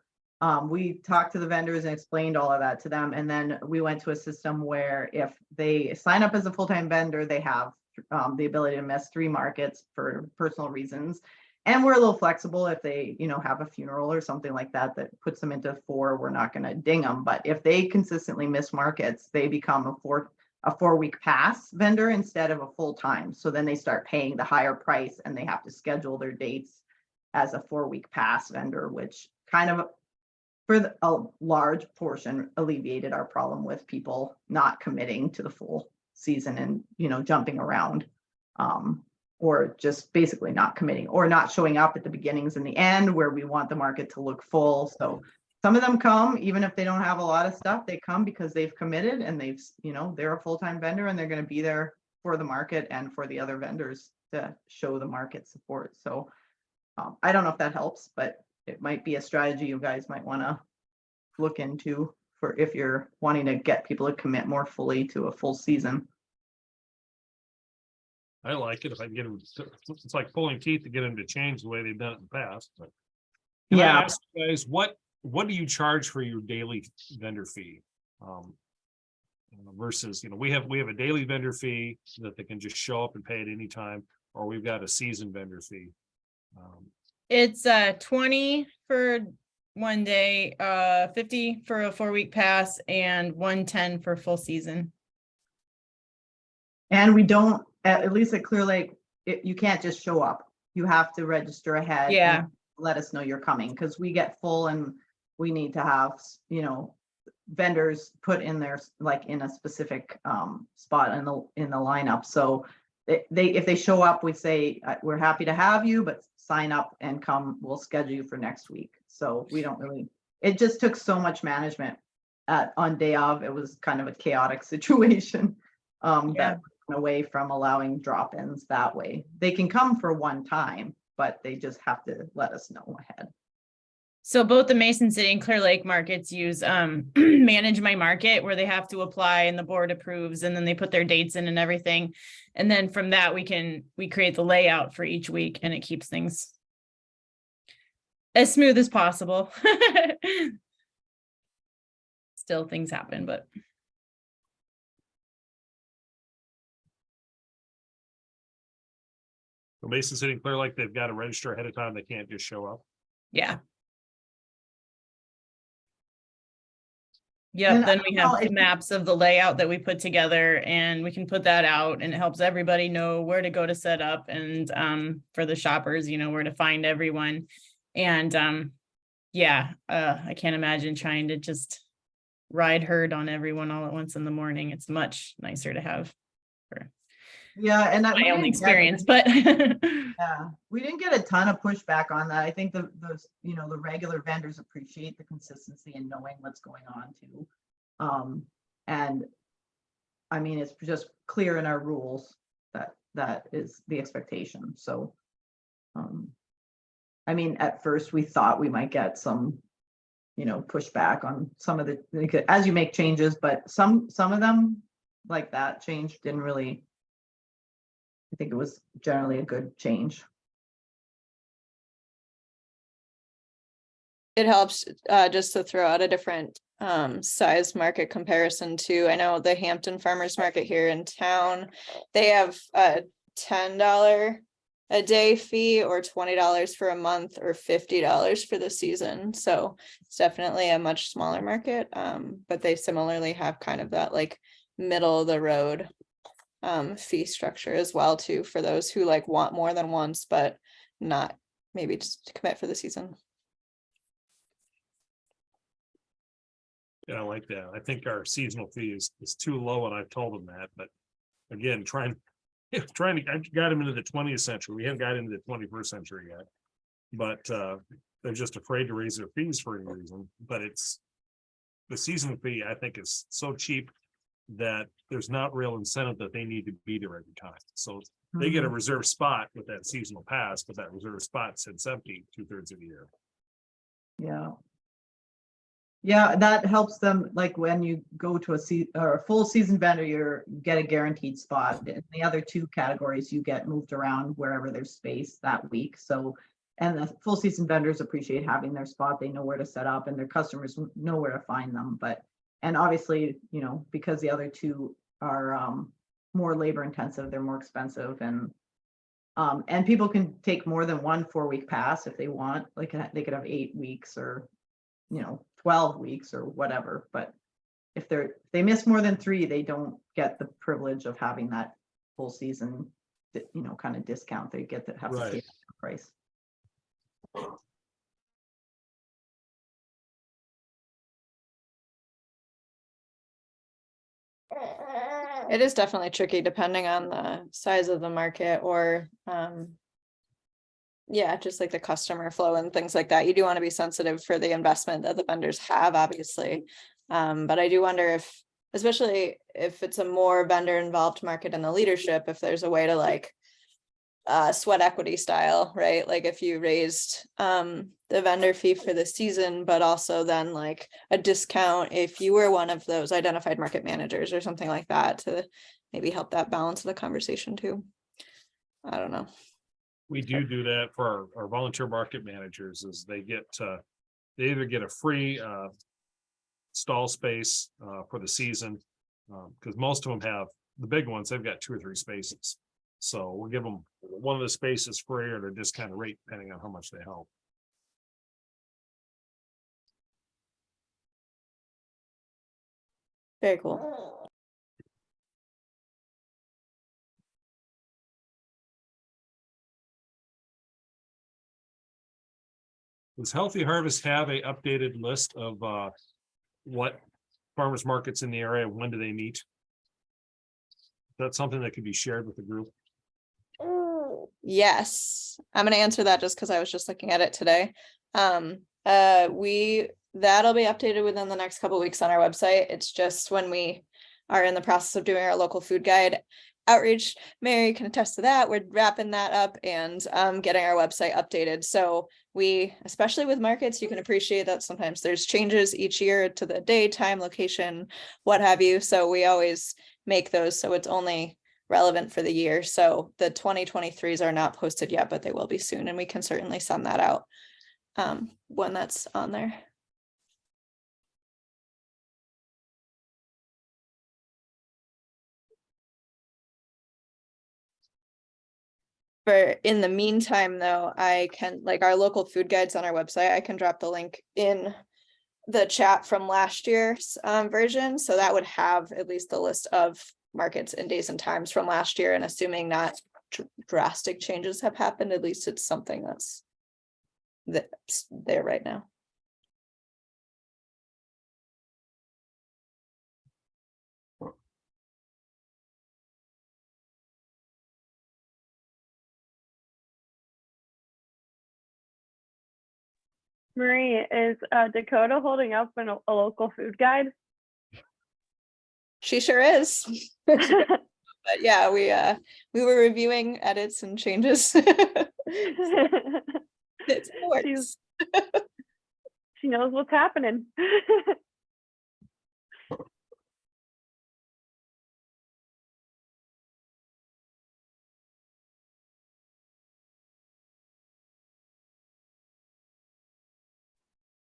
Speaker 3: we talked to the vendors and explained all of that to them. And then we went to a system where if they sign up as a full-time vendor, they have the ability to miss 3 markets for personal reasons. And we're a little flexible if they, have a funeral or something like that, that puts them into 4, we're not going to ding them. But if they consistently miss markets, they become a 4-week pass vendor instead of a full-time. So then they start paying the higher price and they have to schedule their dates as a 4-week pass vendor, which kind of for a large portion alleviated our problem with people not committing to the full season and, jumping around. Or just basically not committing or not showing up at the beginnings and the end where we want the market to look full. So some of them come, even if they don't have a lot of stuff, they come because they've committed and they're a full-time vendor and they're going to be there for the market and for the other vendors to show the market support. So I don't know if that helps, but it might be a strategy you guys might want to look into for if you're wanting to get people to commit more fully to a full season.
Speaker 6: I like it if I can get them. It's like pulling teeth to get them to change the way they've done it in the past. But can I ask you guys, what do you charge for your daily vendor fee? Versus, we have a daily vendor fee so that they can just show up and pay at any time, or we've got a season vendor fee.
Speaker 4: It's 20 for one day, 50 for a 4-week pass, and 110 for full season.
Speaker 3: And we don't, at least at Clear Lake, you can't just show up. You have to register ahead.
Speaker 4: Yeah.
Speaker 3: And let us know you're coming because we get full and we need to have, vendors put in there like in a specific spot in the lineup. So if they show up, we say, we're happy to have you, but sign up and come, we'll schedule you for next week. So we don't really, it just took so much management on day of. It was kind of a chaotic situation that away from allowing drop-ins that way. They can come for one time, but they just have to let us know ahead.
Speaker 4: So both the Mason City and Clear Lake markets use Manage My Market, where they have to apply and the board approves, and then they put their dates in and everything. And then from that, we create the layout for each week, and it keeps things as smooth as possible. Still things happen, but
Speaker 6: So Mason City and Clear Lake, they've got to register ahead of time. They can't just show up.
Speaker 4: Yeah. Yep,
Speaker 3: And I
Speaker 4: then
Speaker 3: don't
Speaker 4: we
Speaker 3: know
Speaker 4: have
Speaker 3: if-
Speaker 4: maps of the layout that we put together, and we can put that out, and it helps everybody know where to go to set up, and for the shoppers, you know, where to find everyone. And yeah, I can't imagine trying to just ride herd on everyone all at once in the morning. It's much nicer to have
Speaker 3: Yeah, and we
Speaker 4: my own
Speaker 3: didn't get-
Speaker 4: experience, but
Speaker 3: Yeah, we didn't get a ton of pushback on that. I think the you know, the regular vendors appreciate the consistency and knowing what's going on too. And I mean, it's just clear in our rules that that is the expectation. So, I mean, at first we thought we might get some, you know, pushback on some of the, as you make changes, but some of them, like that change, didn't really. I think it was generally a good change.
Speaker 9: It helps just to throw out a different size market comparison too. I know the Hampton Farmers Market here in town, they have a $10 a day fee or $20 for a month or $50 for the season. So it's definitely a much smaller market, but they similarly have kind of that like middle of the road fee structure as well too, for those who like want more than once, but not maybe just to commit for the season.
Speaker 6: Yeah, I like that. I think our seasonal fee is too low, and I've told them that, but again, trying to, I got them into the 20th century. We haven't got into the 21st century yet. But they're just afraid to raise their fees for any reason. But it's the seasonal fee, I think, is so cheap that there's not real incentive that they need to be there every time. So they get a reserved spot with that seasonal pass, but that reserved spot sits empty 2/3 of the year.
Speaker 3: Yeah. Yeah, that helps them, like when you go to a full season vendor, you get a guaranteed spot. In the other two categories, you get moved around wherever there's space that week. So, and the full season vendors appreciate having their spot. They know where to set up and their customers know where to find them. But, and obviously, you know, because the other two are more labor intensive, they're more expensive, and people can take more than one 4-week pass if they want. Like they could have 8 weeks or, you know, 12 weeks or whatever, but if they miss more than 3, they don't get the privilege of having that full season, you know, kind of discount. They get to have to pay
Speaker 6: Right.
Speaker 3: the price.
Speaker 9: It is definitely tricky depending on the size of the market or yeah, just like the customer flow and things like that. You do want to be sensitive for the investment that the vendors have, obviously. But I do wonder if, especially if it's a more vendor involved market in the leadership, if there's a way to like sweat equity style, right? Like if you raised the vendor fee for the season, but also then like a discount if you were one of those identified market managers or something like that to maybe help that balance of the conversation too. I don't know.
Speaker 6: We do that for our volunteer market managers, is they either get a free stall space for the season, because most of them have, the big ones, they've got 2 or 3 spaces. So we'll give them one of the spaces free or a discounted rate depending on how much they help.
Speaker 9: Very cool.
Speaker 6: Does Healthy Harvest have a updated list of what farmers markets in the area, when do they meet? That's something that could be shared with the group.
Speaker 9: Yes, I'm gonna answer that just because I was just looking at it today. That'll be updated within the next couple of weeks on our website. It's just when we are in the process of doing our local food guide outreach. Mary can attest to that. We're wrapping that up and getting our website updated. So we, especially with markets, you can appreciate that sometimes there's changes each year to the day, time, location, what have you. So we always make those so it's only relevant for the year. So the 2023s are not posted yet, but they will be soon, and we can certainly send that out when that's on there. in the meantime, though, I can, like, our local food guides on our website, I can drop the link in the chat from last year's version. So that would have at least the list of markets and days and times from last year. And assuming not drastic changes have happened, at least it's something that's there right now.
Speaker 1: Marie, is Dakota holding up a local food guide?
Speaker 9: She sure is. But yeah, we were reviewing edits and changes. It's works.
Speaker 1: She knows what's happening.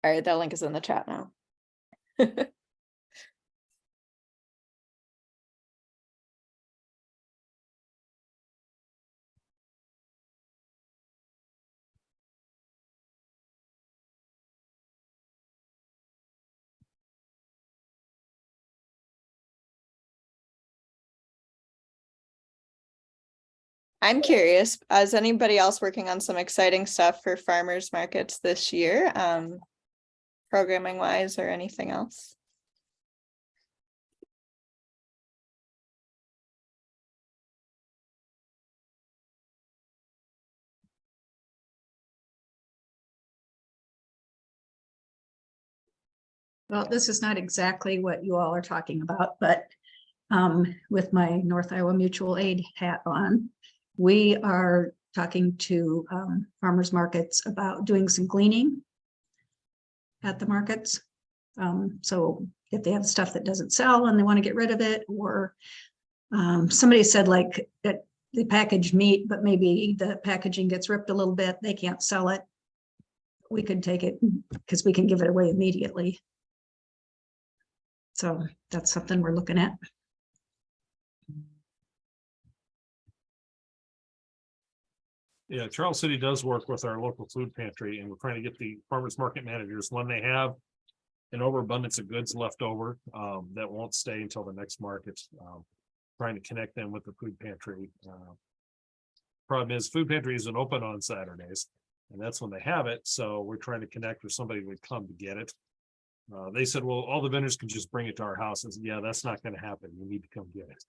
Speaker 9: All right, that link is in the chat now. I'm curious, is anybody else working on some exciting stuff for farmers markets this year, programming wise or anything else?
Speaker 5: Well, this is not exactly what you all are talking about, but with my North Iowa Mutual Aid hat on, we are talking to farmers markets about doing some gleaning at the markets. So if they have stuff that doesn't sell and they want to get rid of it, or somebody said like that they package meat, but maybe the packaging gets ripped a little bit, they can't sell it. We could take it because we can give it away immediately. So that's something we're looking at.
Speaker 6: Yeah, Charles City does work with our local food pantry, and we're trying to get the farmers market managers, when they have an overabundance of goods left over that won't stay until the next market, trying to connect them with the food pantry. Problem is, food pantry isn't open on Saturdays, and that's when they have it. So we're trying to connect with somebody who would come to get it. They said, well, all the vendors can just bring it to our house. I said, yeah, that's not going to happen. You need to come get it.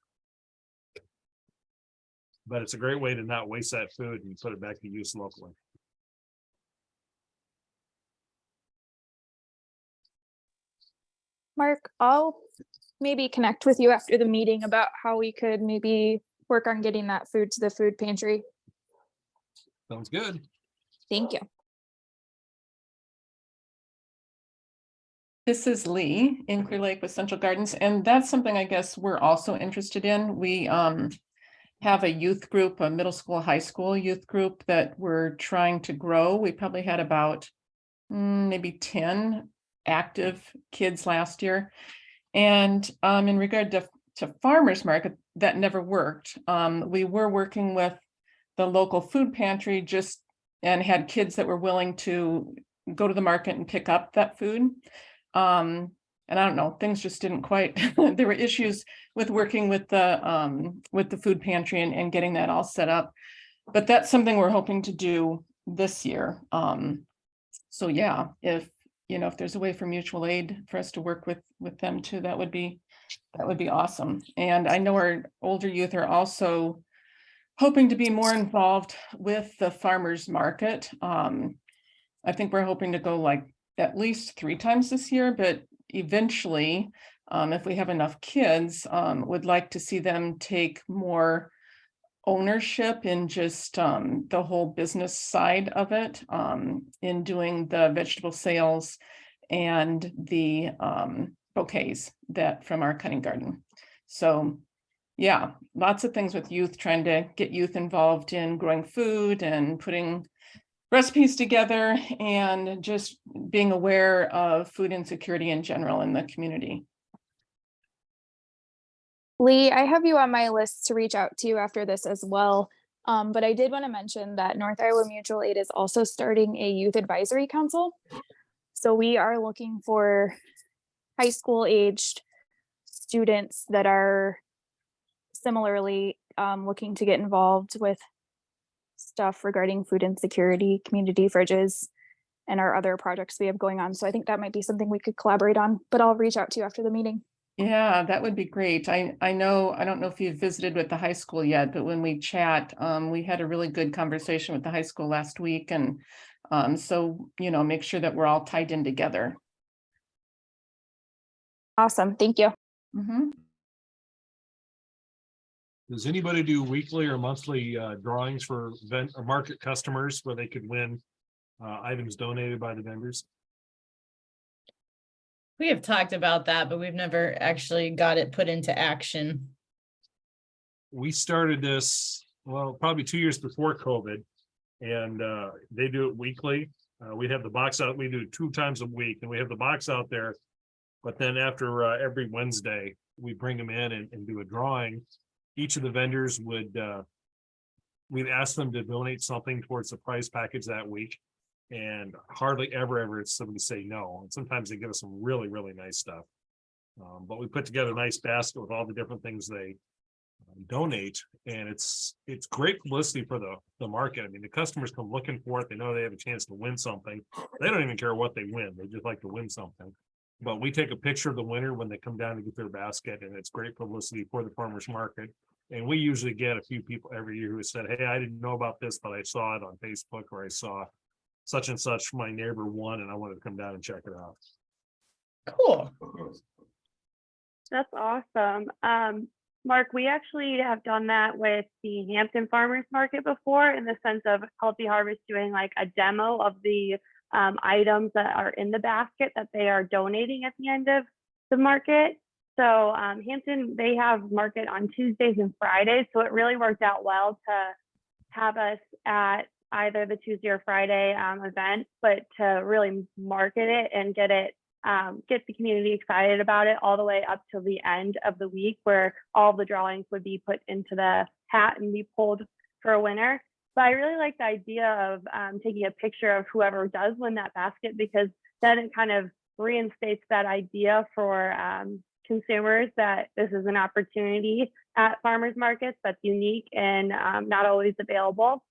Speaker 6: But it's a great way to not waste that food and put it back to use locally.
Speaker 2: Mark, I'll maybe connect with you after the meeting about how we could maybe work on getting that food to the food pantry.
Speaker 6: Sounds good.
Speaker 2: Thank you.
Speaker 8: This is Lee in Clear Lake with Central Gardens, and that's something I guess we're also interested in. We have a youth group, a middle school, high school youth group that we're trying to grow. We probably had about maybe 10 active kids last year. And in regard to farmers market, that never worked. We were working with the local food pantry and had kids that were willing to go to the market and pick up that food. And I don't know, things just didn't quite, there were issues with working with the food pantry and getting that all set up. But that's something we're hoping to do this year. So yeah, if there's a way for mutual aid for us to work with them too, that would be awesome. And I know our older youth are also hoping to be more involved with the farmers market. I think we're hoping to go like at least 3 times this year, but eventually, if we have enough kids, would like to see them take more ownership in just the whole business side of it, in doing the vegetable sales and the bouquets from our cutting garden. So yeah, lots of things with youth, trying to get youth involved in growing food and putting recipes together and just being aware of food insecurity in general in the community.
Speaker 2: Lee, I have you on my list to reach out to you after this as well. But I did want to mention that North Iowa Mutual Aid is also starting a youth advisory council. So we are looking for high school aged students that are similarly looking to get involved with stuff regarding food insecurity, community fridges, and our other projects we have going on. So I think that might be something we could collaborate on, but I'll reach out to you after the meeting.
Speaker 8: Yeah, that would be great. I know, I don't know if you've visited with the high school yet, but when we chat, we had a really good conversation with the high school last week. And so, you know, make sure that we're all tied in together.
Speaker 2: Awesome. Thank you.
Speaker 8: Mhm.
Speaker 6: Does anybody do weekly or monthly drawings for event or market customers where they could win items donated by the vendors?
Speaker 4: We have talked about that, but we've never actually got it put into action.
Speaker 6: We started this, well, probably 2 years before COVID, and they do it weekly. We have the box out, we do it 2 times a week, and we have the box out there. But then after every Wednesday, we bring them in and do a drawing. Each of the vendors would, we'd ask them to donate something towards the prize package that week. And hardly ever it's somebody say no. And sometimes they give us some really, really nice stuff. But we put together a nice basket with all the different things they donate. And it's great publicity for the market. I mean, the customers come looking for it. They know they have a chance to win something. They don't even care what they win. They just like to win something. But we take a picture of the winner when they come down to get their basket, and it's great publicity for the farmers market. And we usually get a few people every year who said, hey, I didn't know about this, but I saw it on Facebook, or I saw such and such, my neighbor won, and I wanted to come down and check it out.
Speaker 4: Cool.
Speaker 1: That's awesome. Mark, we actually have done that with the Hampton Farmers Market before, in the sense of Healthy Harvest doing like a demo of the items that are in the basket that they are donating at the end of the market. So Hampton, they have market on Tuesdays and Fridays. So it really worked out well to have us at either the Tuesday or Friday event, but to really market it and get the community excited about it all the way up till the end of the week, where all the drawings would be put into the hat and be pulled for a winner. But I really like the idea of taking a picture of whoever does win that basket, because then it kind of reinstates that idea for consumers that this is an opportunity at farmers markets that's unique and not always available.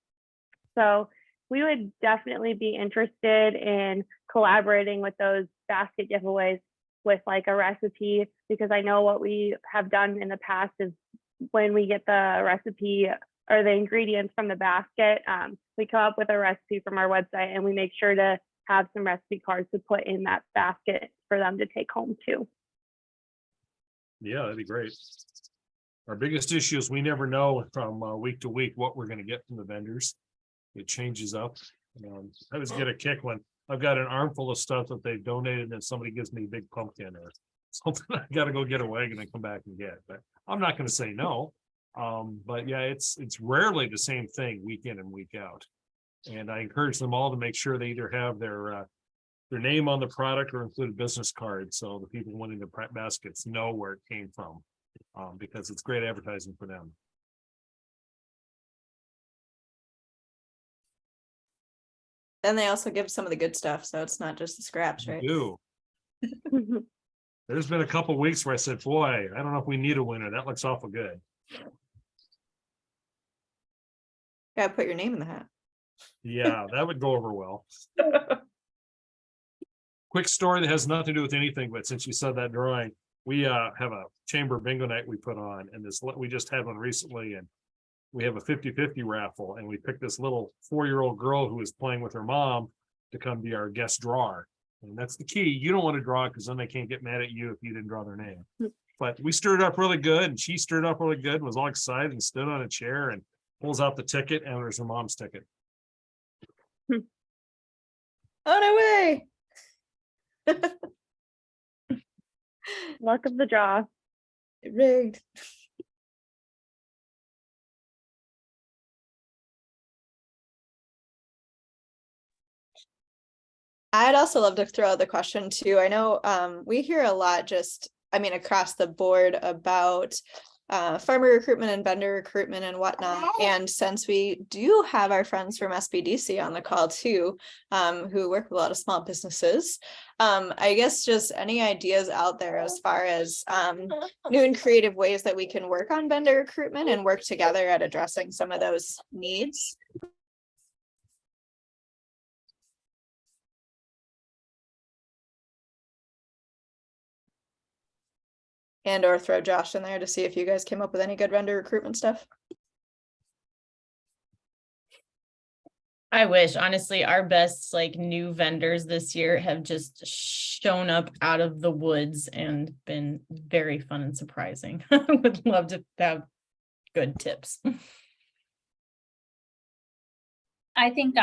Speaker 1: So we would definitely be interested in collaborating with those basket giveaways with like a recipe, because I know what we have done in the past is when we get the recipe or the ingredients from the basket, we come up with a recipe from our website and we make sure to have some recipe cards to put in that basket for them to take home too.
Speaker 6: Yeah, that'd be great. Our biggest issue is we never know from week to week what we're going to get from the vendors. It changes up. I always get a kick when I've got an armful of stuff that they've donated and somebody gives me a big pumpkin or something. I got to go get a wagon and come back and get. But I'm not going to say no. But yeah, it's rarely the same thing week in and week out. And I encourage them all to make sure they either have their name on the product or include a business card, so the people winning the baskets know where it came from, because it's great advertising for them.
Speaker 9: Then they also give some of the good stuff, so it's not just the scraps, right?
Speaker 6: They do. There's been a couple weeks where I said, boy, I don't know if we need a winner. That looks awful good.
Speaker 9: Gotta put your name in the hat.
Speaker 6: Yeah, that would go over well. Quick story that has nothing to do with anything, but since you said that drawing, we have a chamber bingo night we put on, and we just had one recently, and we have a 50-50 raffle, and we picked this little 4-year-old girl who was playing with her mom to come be our guest drawer. And that's the key. You don't want to draw because then they can't get mad at you if you didn't draw their name. But we stirred up really good, and she stirred up really good, was all excited and stood on a chair and pulls out the ticket, and there's her mom's ticket.
Speaker 9: Oh, no way.
Speaker 1: Luck of the draw.
Speaker 9: Rigged. I'd also love to throw out the question too. I know we hear a lot across the board about farmer recruitment and vendor recruitment and whatnot. And since we do have our friends from SBDC on the call too, who work with a lot of small businesses, I guess just any ideas out there as far as new and creative ways that we can work on vendor recruitment and work together at addressing some of those needs. And or throw Josh in there to see if you guys came up with any good vendor recruitment stuff.
Speaker 4: I wish, honestly, our best like new vendors this year have just shown up out of the woods and been very fun and surprising. I would love to have good tips.
Speaker 12: I think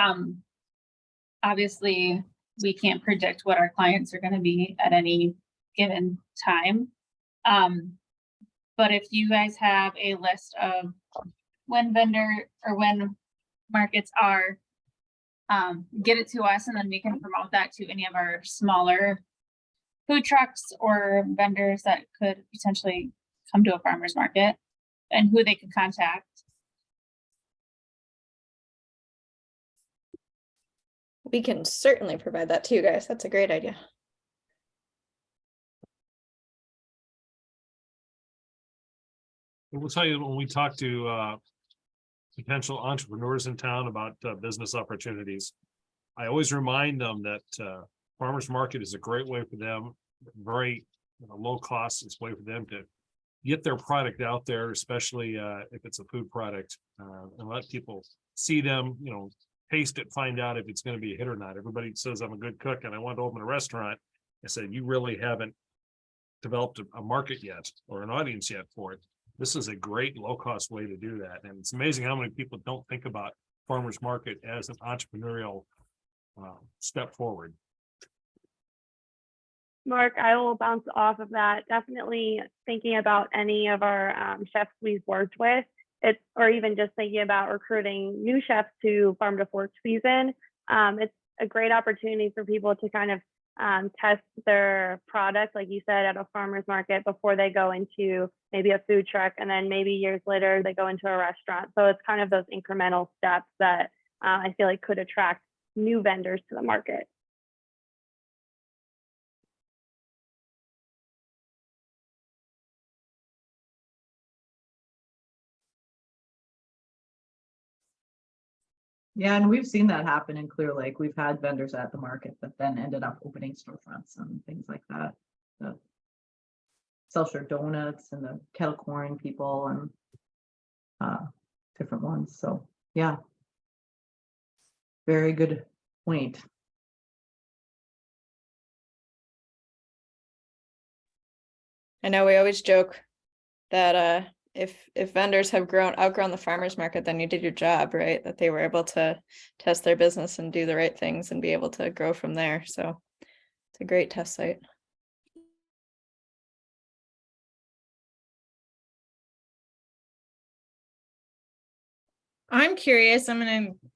Speaker 12: obviously we can't predict what our clients are going to be at any given time. But if you guys have a list of when vendor or when markets are, get it to us and then we can promote that to any of our smaller food trucks or vendors that could potentially come to a farmer's market and who they could contact.
Speaker 9: We can certainly provide that to you guys. That's a great idea.
Speaker 6: We'll tell you when we talk to potential entrepreneurs in town about business opportunities, I always remind them that farmers market is a great way for them, very low cost. It's a way for them to get their product out there, especially if it's a food product, and let people see them, taste it, find out if it's going to be a hit or not. Everybody says I'm a good cook and I want to open a restaurant. I said, you really haven't developed a market yet or an audience yet for it. This is a great low-cost way to do that. And it's amazing how many people don't think about farmers market as an entrepreneurial step forward.
Speaker 1: Mark, I will bounce off of that. Definitely thinking about any of our chefs we've worked with, or even just thinking about recruiting new chefs to farm to fork season. It's a great opportunity for people to kind of test their product, like you said, at a farmer's market before they go into maybe a food truck, and then maybe years later they go into a restaurant. So it's kind of those incremental steps that I feel like could attract new vendors to the market.
Speaker 3: Yeah, and we've seen that happen in Clear Lake. We've had vendors at the market that then ended up opening storefronts and things like that. The self-serve donuts and the kettle corn people and different ones. So yeah, very good point.
Speaker 9: I know we always joke that if vendors have outgrown the farmers market, then you did your job, right? That they were able to test their business and do the right things and be able to grow from there. So it's a great test site.
Speaker 4: I'm curious, I'm going to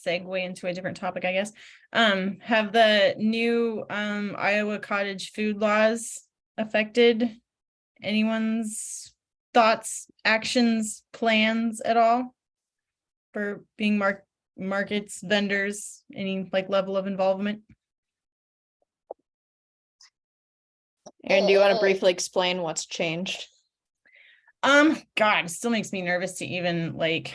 Speaker 4: segue into a different topic, I guess. Have the new Iowa cottage food laws affected anyone's thoughts, actions, plans at all for being markets, vendors, any like level of involvement?
Speaker 9: Aaron, do you want to briefly explain what's changed?
Speaker 4: God, it still makes me nervous to even like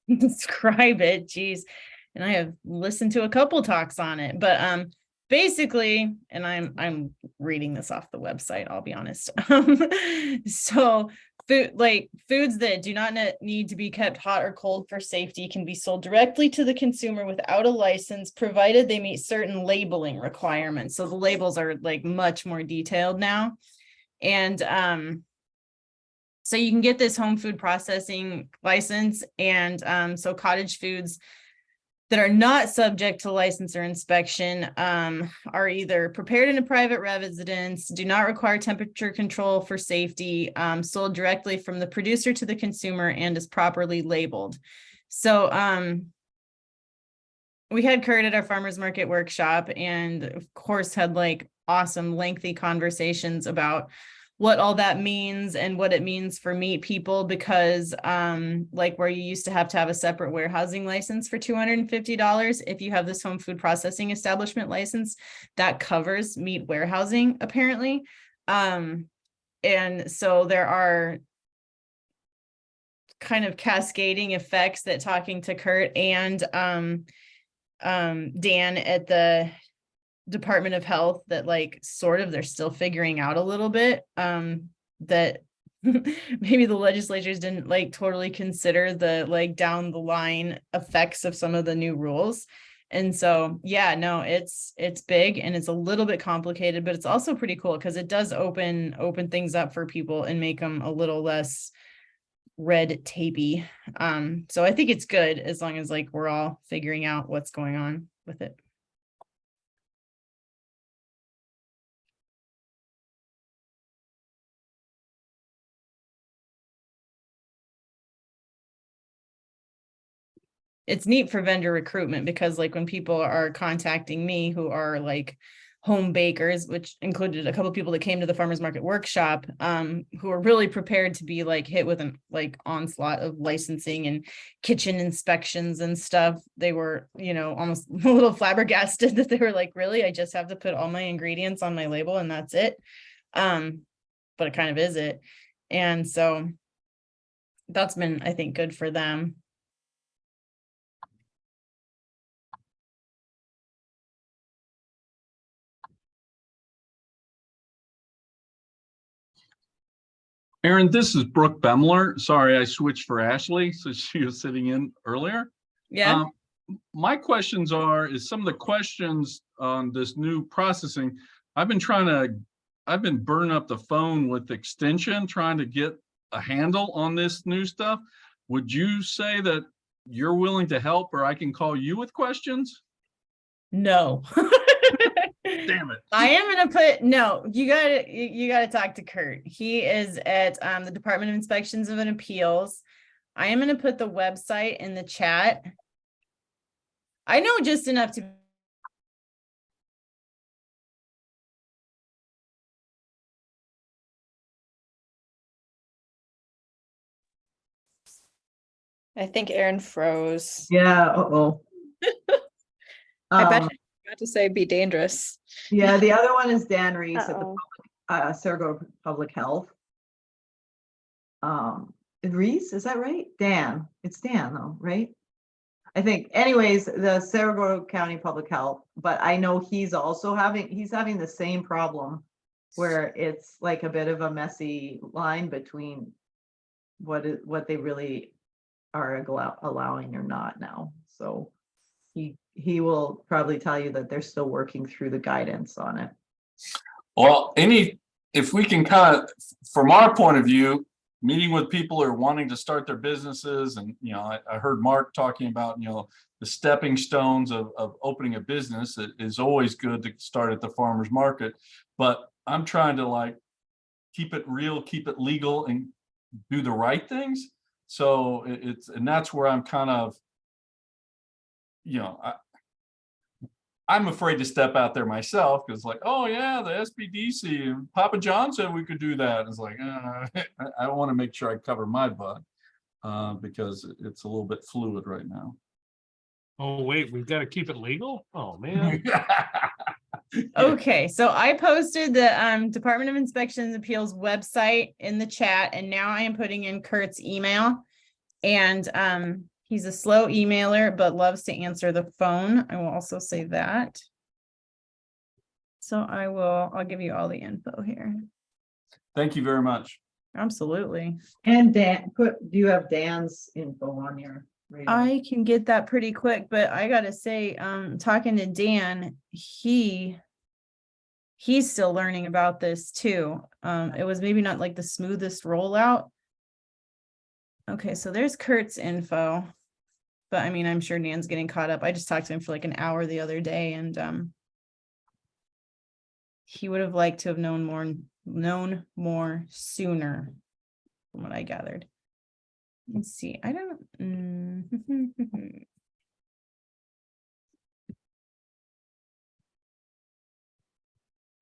Speaker 4: describe it. Geez. And I have listened to a couple talks on it, but basically, and I'm reading this off the website, I'll be honest. So foods that do not need to be kept hot or cold for safety can be sold directly to the consumer without a license, provided they meet certain labeling requirements. So the labels are like much more detailed now. And so you can get this home food processing license, and so cottage foods that are not subject to license or inspection are either prepared in a private residence, do not require temperature control for safety, sold directly from the producer to the consumer, and is properly labeled. So we had Kurt at our farmers market workshop, and of course had like awesome lengthy conversations about what all that means and what it means for meat people, because like where you used to have a separate warehousing license for $250, if you have this home food processing establishment license, that covers meat warehousing apparently. And so there are kind of cascading effects that talking to Kurt and Dan at the Department of Health, that like sort of they're still figuring out a little bit, that maybe the legislatures didn't like totally consider the like down the line effects of some of the new rules. And so yeah, no, it's big and it's a little bit complicated, but it's also pretty cool because it does open things up for people and make them a little less red tapey. So I think it's good as long as like we're all figuring out what's going on with it. It's neat for vendor recruitment because like when people are contacting me who are like home bakers, which included a couple of people that came to the farmers market workshop, who are really prepared to be like hit with an like onslaught of licensing and kitchen inspections and stuff. They were, you know, almost a little flabbergasted that they were like, really, I just have to put all my ingredients on my label and that's it. But it kind of is it. And so that's been, I think, good for them.
Speaker 13: Aaron, this is Brooke Bemler. Sorry, I switched for Ashley, so she was sitting in earlier.
Speaker 4: Yeah.
Speaker 13: My questions is some of the questions on this new processing. I've been burning up the phone with extension, trying to get a handle on this new stuff. Would you say that you're willing to help, or I can call you with questions?
Speaker 4: No.
Speaker 13: Damn it.
Speaker 4: I am gonna put no, you gotta talk to Kurt. He is at the Department of Inspections and Appeals. I am gonna put the website in the chat. I know just enough to
Speaker 9: I think Aaron froze.
Speaker 3: Yeah,
Speaker 9: I bet you got to say be dangerous.
Speaker 3: Yeah, the other one is Dan Reese at the
Speaker 1: Uh-oh.
Speaker 3: Saragordo Public Health. Reese, is that right? Dan, it's Dan though, right? I think, anyways, the Saragordo County Public Health, but I know he's having the same problem where it's like a bit of a messy line between what they really are allowing or not now. So he will probably tell you that they're still working through the guidance on it.
Speaker 13: Well, if we can kind of, from our point of view, meeting with people who are wanting to start their businesses, and you know, I heard Mark talking about, you know, the stepping stones of opening a business. It is always good to start at the farmer's market, but I'm trying to like keep it real, keep it legal, and do the right things. So and that's where I'm kind of, you know, I'm afraid to step out there myself because like, oh yeah, the SBDC, Papa John said we could do that. It's like, I want to make sure I cover my butt because it's a little bit fluid right now.
Speaker 6: Oh, wait, we've got to keep it legal? Oh, man.
Speaker 4: Okay, so I posted the Department of Inspections and Appeals website in the chat, and now I am putting in Kurt's email. And he's a slow emailer, but loves to answer the phone. I will also say that. So I'll give you all the info here.
Speaker 13: Thank you very much.
Speaker 4: Absolutely.
Speaker 3: And Dan, do you have Dan's info on your radar?
Speaker 4: I can get that pretty quick, but I gotta say, talking to Dan, he's still learning about this too. It was maybe not like the smoothest rollout. Okay, so there's Kurt's info, but I mean, I'm sure Dan's getting caught up. I just talked to him for like an hour the other day, and he would have liked to have known more sooner, from what I gathered. Let's see. I don't.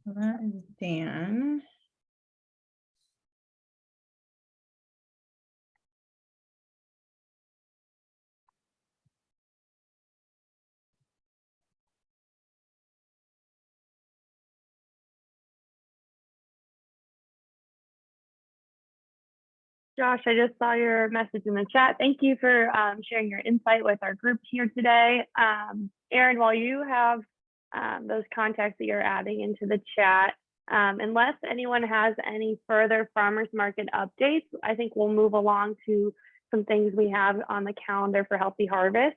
Speaker 4: That is Dan.
Speaker 1: Josh, I just saw your message in the chat. Thank you for sharing your insight with our group here today. Aaron, while you have those contacts that you're adding into the chat, unless anyone has any further farmers market updates, I think we'll move along to some things we have on the calendar for Healthy Harvest.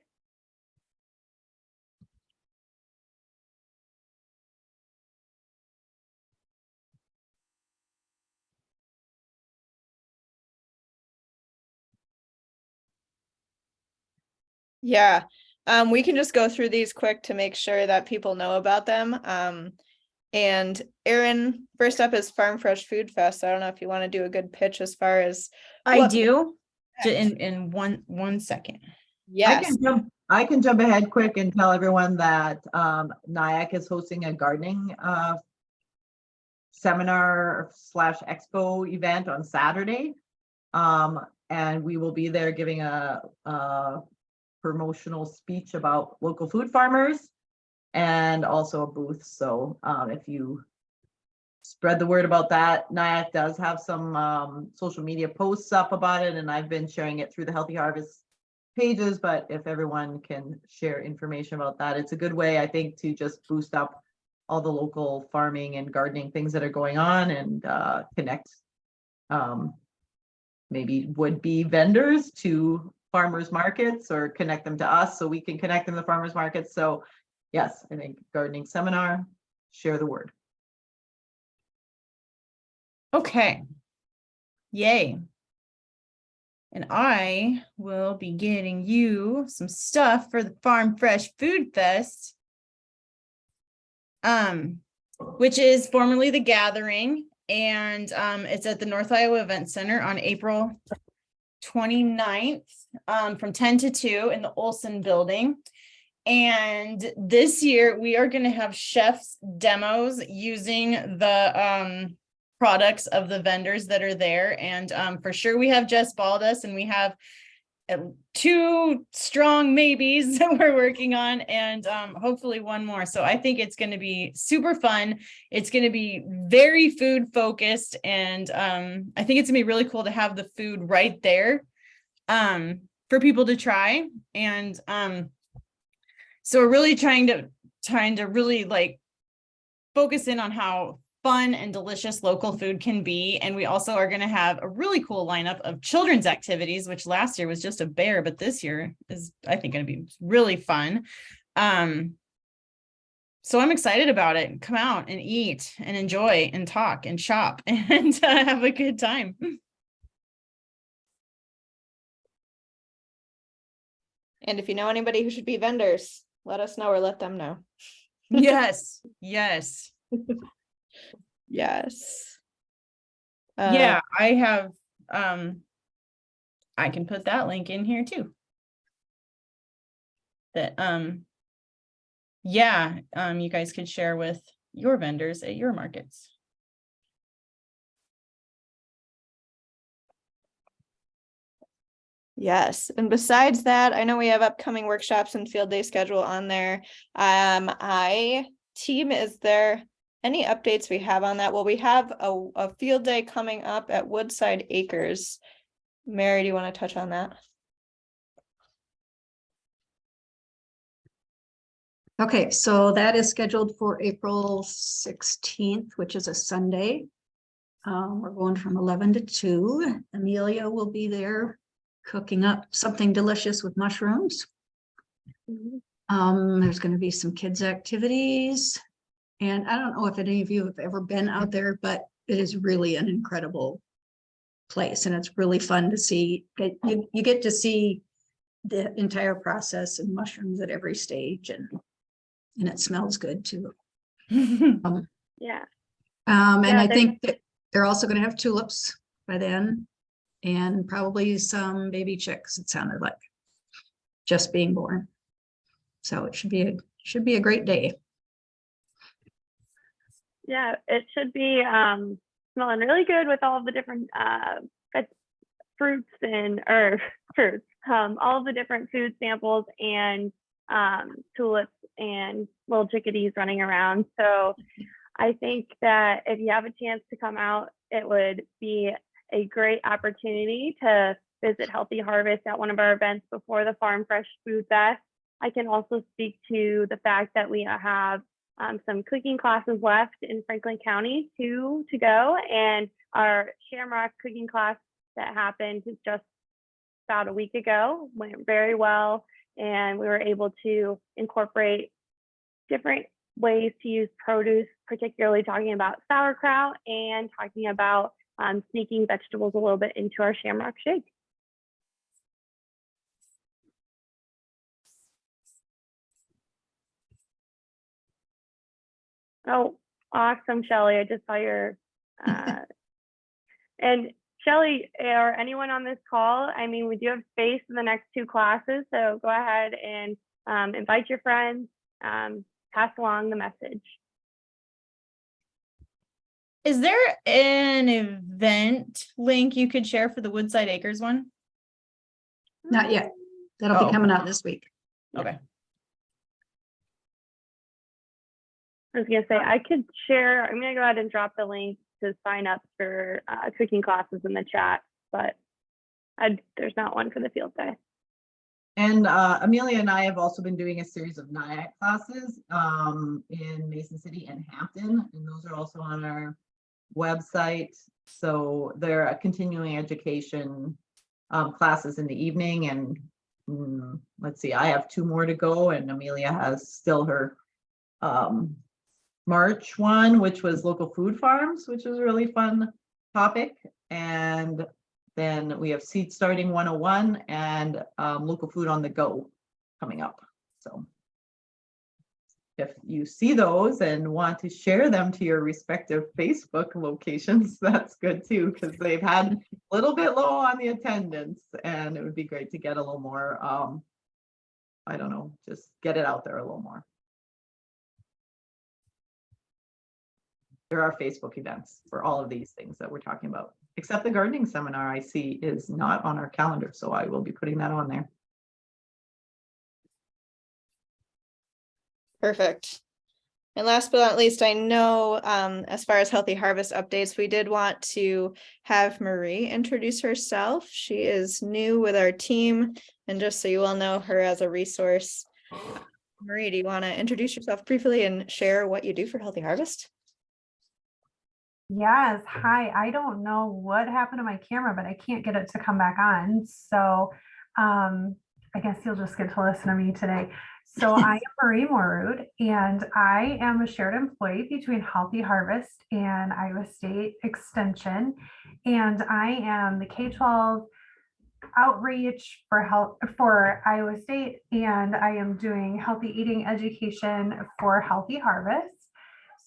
Speaker 9: Yeah, we can just go through these quick to make sure that people know about them. And Erin, first up is Farm Fresh Food Fest. I don't know if you want to do a good pitch as far as
Speaker 4: I do. In one second.
Speaker 9: Yes.
Speaker 3: I can jump ahead quick and tell everyone that NIAC is hosting a gardening seminar / expo event on Saturday. And we will be there giving a promotional speech about local food farmers and also a booth. So if you spread the word about that, NIAC does have some social media posts up about it, and I've been sharing it through the Healthy Harvest pages, but if everyone can share information about that, it's a good way, I think, to just boost up all the local farming and gardening things that are going on and connect maybe would-be vendors to farmers markets or connect them to us so we can connect them to farmers markets. So yes, I think gardening seminar, share the word.
Speaker 4: Okay. Yay. And I will be getting you some stuff for the Farm Fresh Food Fest, which is formerly The Gathering, and it's at the North Iowa Event Center on April 29th from 10 to 2 in the Olson building. And this year we are going to have chefs demos using the products of the vendors that are there. And for sure we have Jess Baldas, and we have 2 strong maybes that we're working on, and hopefully one more. So I think it's going to be super fun. It's going to be very food focused, and I think it's gonna be really cool to have the food right there for people to try. And so we're really trying to really like focus in on how fun and delicious local food can be. And we also are going to have a really cool lineup of children's activities, which last year was just a bear, but this year is, I think, going to be really fun. So I'm excited about it. Come out and eat and enjoy and talk and shop and have a good time.
Speaker 9: And if you know anybody who should be vendors, let us know or let them know.
Speaker 4: Yes. Yes.
Speaker 9: Yes.
Speaker 4: Yeah, I have, I can put that link in here too. That, yeah, you guys could share with your vendors at your markets.
Speaker 9: Yes. And besides that, I know we have upcoming workshops and field day schedule on there. Team, is there any updates we have on that? Well, we have a field day coming up at Woodside Acres. Mary, do you want to touch on that?
Speaker 5: Okay, so that is scheduled for April 16th, which is a Sunday. We're going from 11 to 2. Amelia will be there cooking up something delicious with mushrooms. There's going to be some kids' activities. And I don't know if any of you have ever been out there, but it is really an incredible place. And it's really fun to see. You get to see the entire process and mushrooms at every stage. And it smells good too.
Speaker 1: Yeah.
Speaker 5: And
Speaker 1: Yeah,
Speaker 5: I think that they're also going to have tulips by then, and probably some baby chicks, it sounded like, just being born. So it should be a great day.
Speaker 1: Yeah, it should be smelling really good with all of the different fruits all of the different food samples and tulips and little chickadees running around. So I think that if you have a chance to come out, it would be a great opportunity to visit Healthy Harvest at one of our events before the Farm Fresh Food Fest. I can also speak to the fact that we have some cooking classes left in Franklin County to go, and our Shamrock cooking class that happened just about a week ago went very well, and we were able to incorporate different ways to use produce, particularly talking about sauerkraut and talking about sneaking vegetables a little bit into our Shamrock shake. Oh, awesome, Shelly. I just saw your, and Shelly, or anyone on this call, I mean, we do have space in the next 2 classes, so go ahead and invite your friends, pass along the message.
Speaker 4: Is there an event link you could share for the Woodside Acres one?
Speaker 5: Not yet. That'll be coming out this week.
Speaker 4: Okay.
Speaker 1: I was gonna say, I could share, I'm gonna go ahead and drop the link to sign up for cooking classes in the chat, but there's not one for the field day.
Speaker 3: And Amelia and I have also been doing a series of NIAC classes in Mason City and Hampton, and those are also on our website. So they're a continuing education classes in the evening, and let's see, I have 2 more to go, and Amelia has still her March one, which was local food farms, which is a really fun topic. And then we have Seed Starting 101 and local food on the go coming up. So if you see those and want to share them to your respective Facebook locations, that's good too, because they've had a little bit low on the attendance, and it would be great to get a little more, I don't know, just get it out there a little more. There are Facebook events for all of these things that we're talking about, except the gardening seminar I see is not on our calendar, so I will be putting that on there.
Speaker 9: Perfect. And last but not least, I know as far as Healthy Harvest updates, we did want to have Marie introduce herself. She is new with our team, and just so you all know her as a resource. Marie, do you want to introduce yourself briefly and share what you do for Healthy Harvest?
Speaker 14: Yes. Hi. I don't know what happened to my camera, but I can't get it to come back on. So I guess you'll just get to listen to me today. So I am Marie Morud, and I am a shared employee between Healthy Harvest and Iowa State Extension. And I am the K-12 outreach for Iowa State, and I am doing healthy eating education for Healthy Harvest.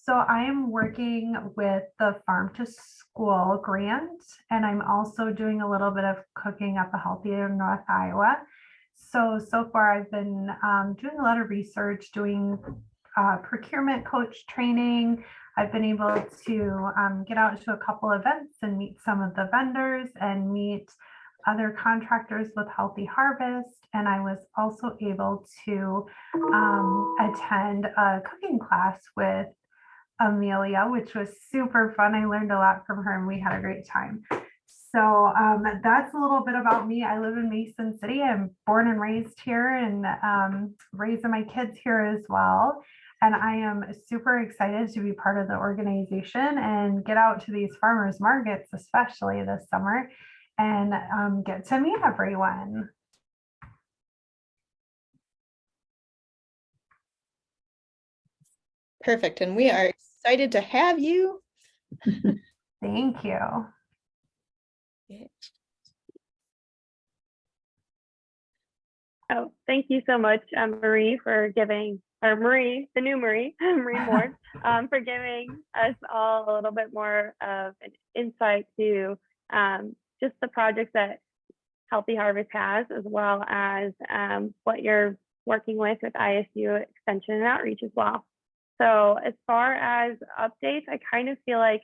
Speaker 14: So I am working with the Farm to School grant, and I'm also doing a little bit of cooking at the Healthier North Iowa. So far I've been doing a lot of research, doing procurement coach training. I've been able to get out to a couple events and meet some of the vendors and meet other contractors with Healthy Harvest. And I was also able to attend a cooking class with Amelia, which was super fun. I learned a lot from her and we had a great time. So that's a little bit about me. I live in Mason City. I'm born and raised here, and raising my kids here as well. And I am super excited to be part of the organization and get out to these farmers markets, especially this summer, and get to meet everyone.
Speaker 9: Perfect. And we are excited to have you.
Speaker 14: Thank you.
Speaker 1: Oh, thank you so much, Marie, for giving, or Marie, the new Marie, Marie Moore, for giving us all a little bit more of an insight to just the projects that Healthy Harvest has, as well as what you're working with ISU Extension and Outreach as well. So as far as updates, I kind of feel like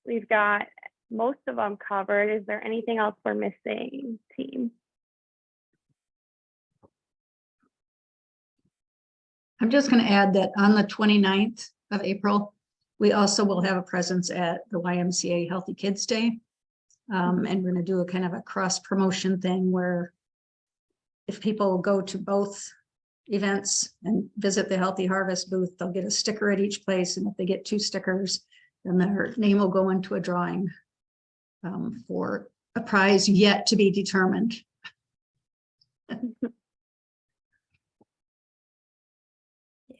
Speaker 1: we've got most of them covered. Is there anything else we're missing, team?
Speaker 5: I'm just going to add that on the 29th of April, we also will have a presence at the YMCA Healthy Kids Day. And we're gonna do a kind of a cross promotion thing where if people go to both events and visit the Healthy Harvest booth, they'll get a sticker at each place. And if they get 2 stickers, then their name will go into a drawing for a prize yet to be determined.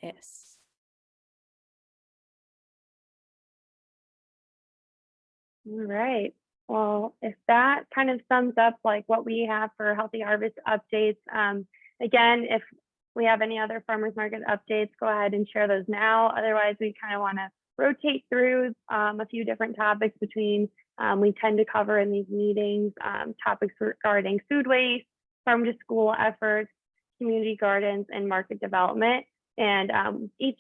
Speaker 9: Yes.
Speaker 1: All right. Well, if that kind of sums up like what we have for Healthy Harvest updates, again, if we have any other farmers market updates, go ahead and share those now. Otherwise, we kind of want to rotate through a few different topics between we tend to cover in these meetings, topics regarding food waste, farm to school efforts, community gardens, and market development. And each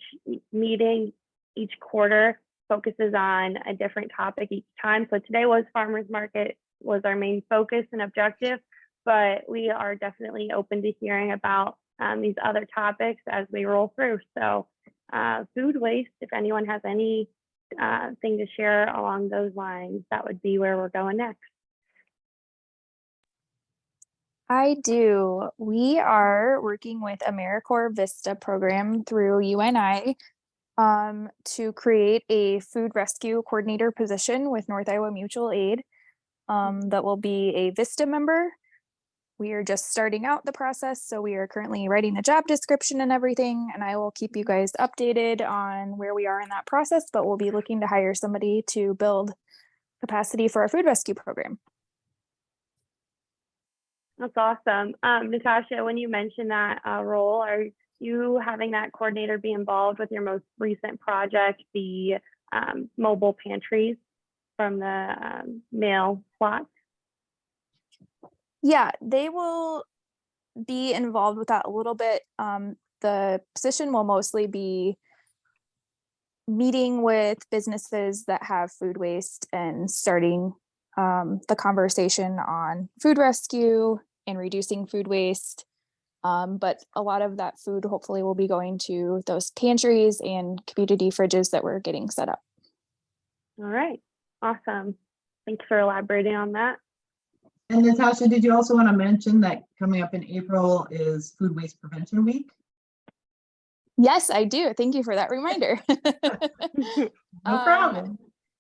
Speaker 1: meeting, each quarter focuses on a different topic each time. So today was farmers market was our main focus and objective, but we are definitely open to hearing about these other topics as we roll through. So food waste, if anyone has any thing to share along those lines, that would be where we're going next.
Speaker 2: I do. We are working with AmeriCorps Vista program through UNI to create a food rescue coordinator position with North Iowa Mutual Aid that will be a Vista member. We are just starting out the process, so we are currently writing the job description and everything, and I will keep you guys updated on where we are in that process, but we'll be looking to hire somebody to build capacity for our food rescue program.
Speaker 1: That's awesome. Natasha, when you mentioned that role, are you having that coordinator be involved with your most recent project, the mobile pantries from the mail plots?
Speaker 2: Yeah, they will be involved with that a little bit. The position will mostly be meeting with businesses that have food waste and starting the conversation on food rescue and reducing food waste. But a lot of that food hopefully will be going to those pantries and community fridges that we're getting set up.
Speaker 1: All right, awesome. Thanks for elaborating on that.
Speaker 3: And Natasha, did you also want to mention that coming up in April is Food Waste Prevention Week?
Speaker 2: Yes, I do. Thank you for that reminder.
Speaker 3: No problem.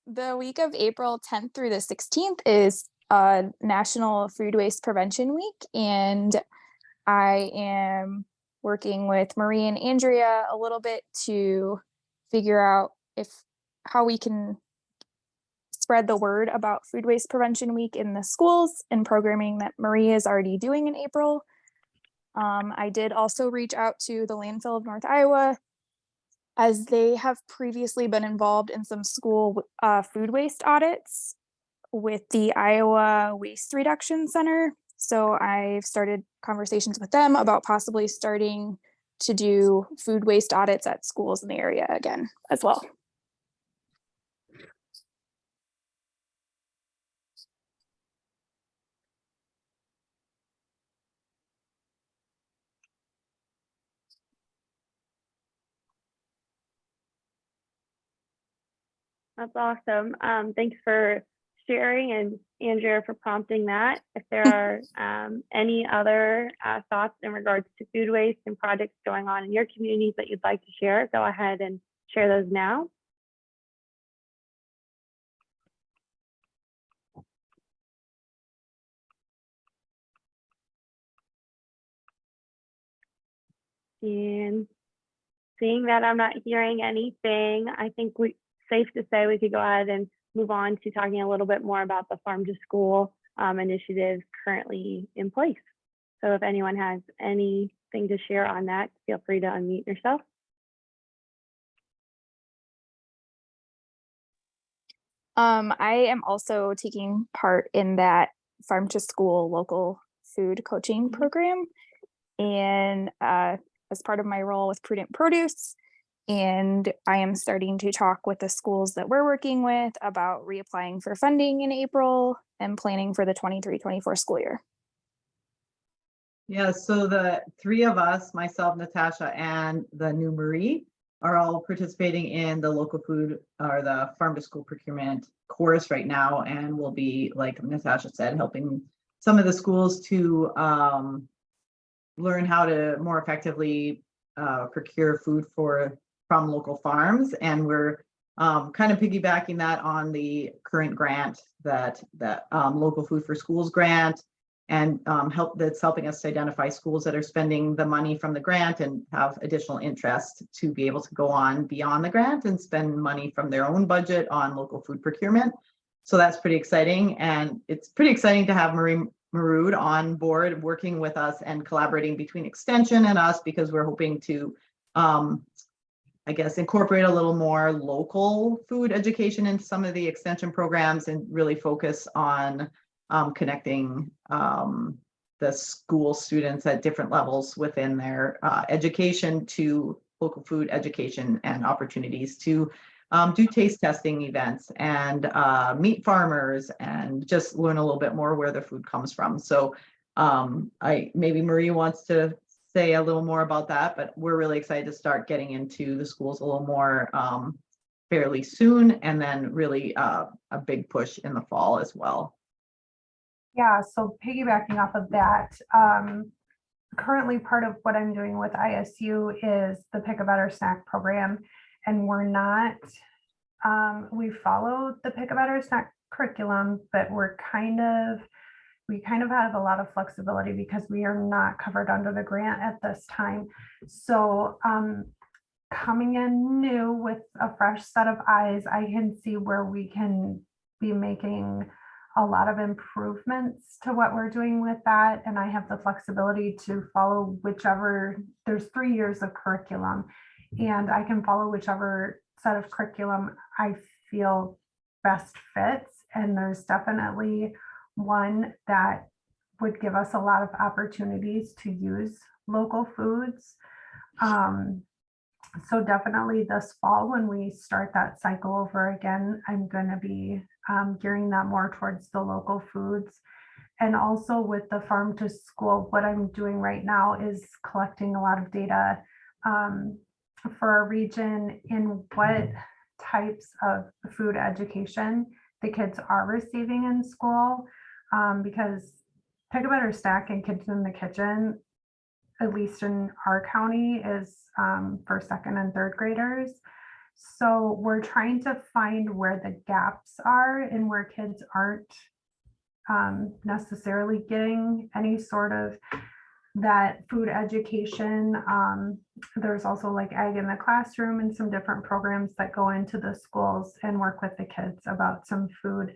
Speaker 2: The week of April 10th through the 16th is National Food Waste Prevention Week, and I am working with Marie and Andrea a little bit to figure out how we can spread the word about Food Waste Prevention Week in the schools and programming that Marie is already doing in April. I did also reach out to the landfill of North Iowa, as they have previously been involved in some school food waste audits with the Iowa Waste Reduction Center. So I've started conversations with them about possibly starting to do food waste audits at schools in the area again as well.
Speaker 1: That's awesome. Thanks for sharing, and Andrea for prompting that. If there are any other thoughts in regards to food waste and projects going on in your communities that you'd like to share, go ahead and share those now. And seeing that I'm not hearing anything, I think safe to say we could go ahead and move on to talking a little bit more about the farm to school initiatives currently in place. So if anyone has anything to share on that, feel free to unmute yourself.
Speaker 2: I am also taking part in that farm to school local food coaching program, and as part of my role with Prudent Produce. And I am starting to talk with the schools that we're working with about reapplying for funding in April and planning for the 23-24 school year.
Speaker 3: Yeah, so the 3 of us, myself, Natasha, and the new Marie, are all participating in the local food or the farm to school procurement course right now, and will be, like Natasha said, helping some of the schools to learn how to more effectively procure food from local farms. And we're kind of piggybacking that on the current grant that Local Food for Schools grant, and that's helping us to identify schools that are spending the money from the grant and have additional interest to be able to go on beyond the grant and spend money from their own budget on local food procurement. So that's pretty exciting, and it's pretty exciting to have Marie Marood on board working with us and collaborating between Extension and us, because we're hoping to I guess incorporate a little more local food education into some of the Extension programs and really focus on connecting the school students at different levels within their education to local food education and opportunities to do taste testing events and meet farmers and just learn a little bit more where the food comes from. So maybe Marie wants to say a little more about that, but we're really excited to start getting into the schools a little more fairly soon, and then really a big push in the fall as well.
Speaker 14: Yeah, so piggybacking off of that, currently part of what I'm doing with ISU is the Pick a Better Snack program, and we're not, we follow the Pick a Better Snack curriculum, but we kind of have a lot of flexibility because we are not covered under the grant at this time. So coming in new with a fresh set of eyes, I can see where we can be making a lot of improvements to what we're doing with that. And I have the flexibility to follow whichever, there's 3 years of curriculum, and I can follow whichever set of curriculum I feel best fits. And there's definitely one that would give us a lot of opportunities to use local foods. So definitely this fall, when we start that cycle over again, I'm going to be gearing that more towards the local foods. And also with the farm to school, what I'm doing right now is collecting a lot of data for our region in what types of food education the kids are receiving in school. Because Pick a Better Snack and Kids in the Kitchen, at least in our county, is for second and third graders. So we're trying to find where the gaps are and where kids aren't necessarily getting any sort of that food education. There's also like Ag in the Classroom and some different programs that go into the schools and work with the kids about some food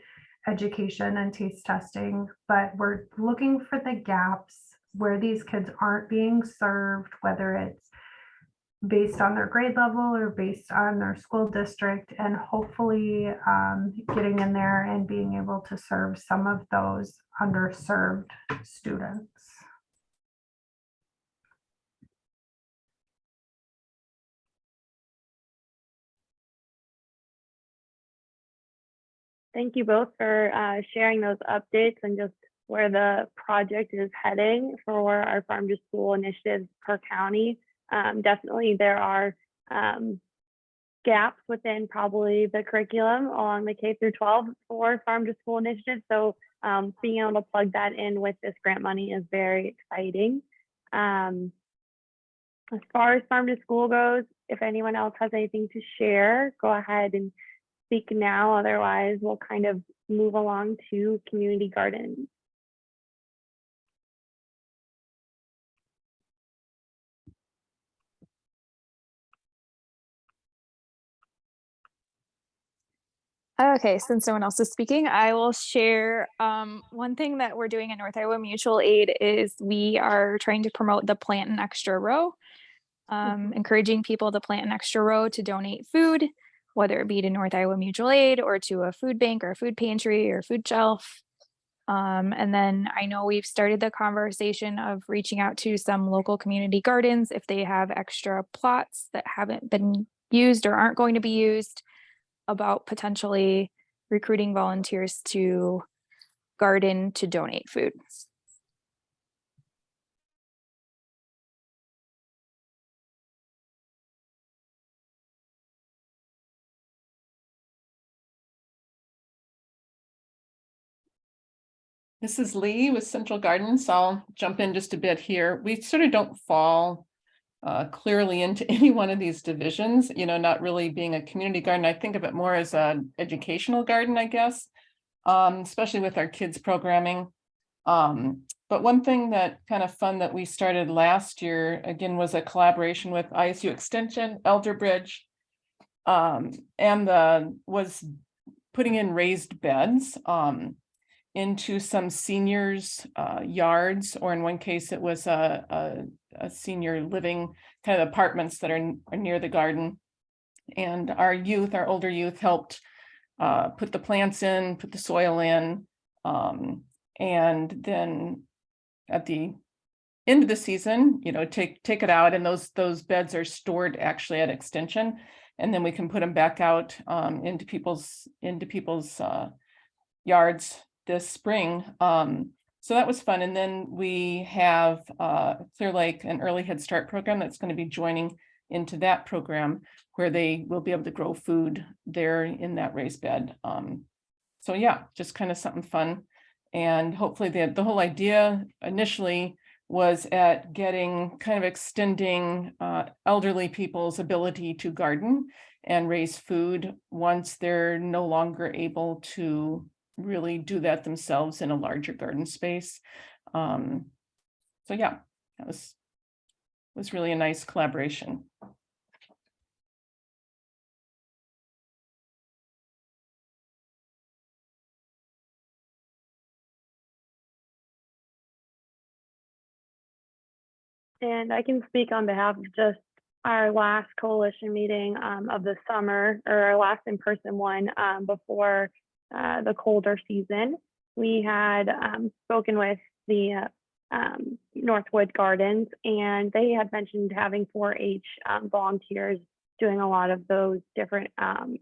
Speaker 14: education and taste testing, but we're looking for the gaps where these kids aren't being served, whether it's based on their grade level or based on their school district, and hopefully getting in there and being able to serve some of those underserved students.
Speaker 1: Thank you both for sharing those updates and just where the project is heading for our farm to school initiatives per county. Definitely there are gaps within probably the curriculum along the K through 12 for farm to school initiatives. So being able to plug that in with this grant money is very exciting. As far as farm to school goes, if anyone else has anything to share, go ahead and speak now. Otherwise, we'll kind of move along to community gardens.
Speaker 2: Okay, since no one else is speaking, I will share one thing that we're doing at North Iowa Mutual Aid is we are trying to promote the Plant an Extra Row, encouraging people to plant an extra row to donate food, whether it be to North Iowa Mutual Aid or to a food bank or a food pantry or food shelf. And then I know we've started the conversation of reaching out to some local community gardens if they have extra plots that haven't been used or aren't going to be used, about potentially recruiting volunteers to garden to donate food.
Speaker 8: This is Lee with Central Gardens. I'll jump in just a bit here. We sort of don't fall clearly into any one of these divisions, you know, not really being a community garden. I think of it more as an educational garden, I guess, especially with our kids programming. But one thing that kind of fun that we started last year, again, was a collaboration with ISU Extension, Elder Bridge, and was putting in raised beds into some seniors' yards, or in one case, it was a senior living kind of apartments that are near the garden. And our youth, our older youth, helped put the plants in, put the soil in, and then at the end of the season, you know, take it out, and those beds are stored actually at Extension, and then we can put them back out into people's yards this spring. So that was fun. And then we have Clear Lake, an early Head Start program that's going to be joining into that program, where they will be able to grow food there in that raised bed. So yeah, just kind of something fun. And hopefully the whole idea initially was at getting kind of extending elderly people's ability to garden and raise food once they're no longer able to really do that themselves in a larger garden space. So yeah, that was really a nice collaboration.
Speaker 1: And I can speak on behalf of just our last coalition meeting of the summer, or our last in-person one before the colder season. We had spoken with the Northwood Gardens, and they had mentioned having 4-H volunteers doing a lot of those different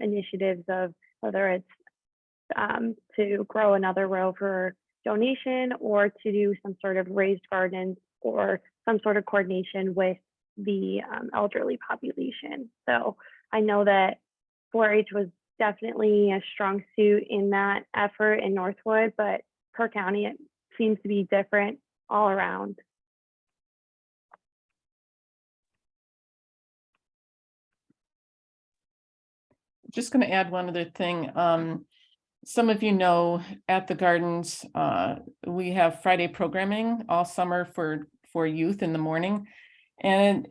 Speaker 1: initiatives, of whether it's to grow another row for donation, or to do some sort of raised gardens, or some sort of coordination with the elderly population. So I know that 4-H was definitely a strong suit in that effort in Northwood, but per county, it seems to be different all around.
Speaker 8: Just going to add one other thing. Some of you know, at the gardens, we have Friday programming all summer for youth in the morning. And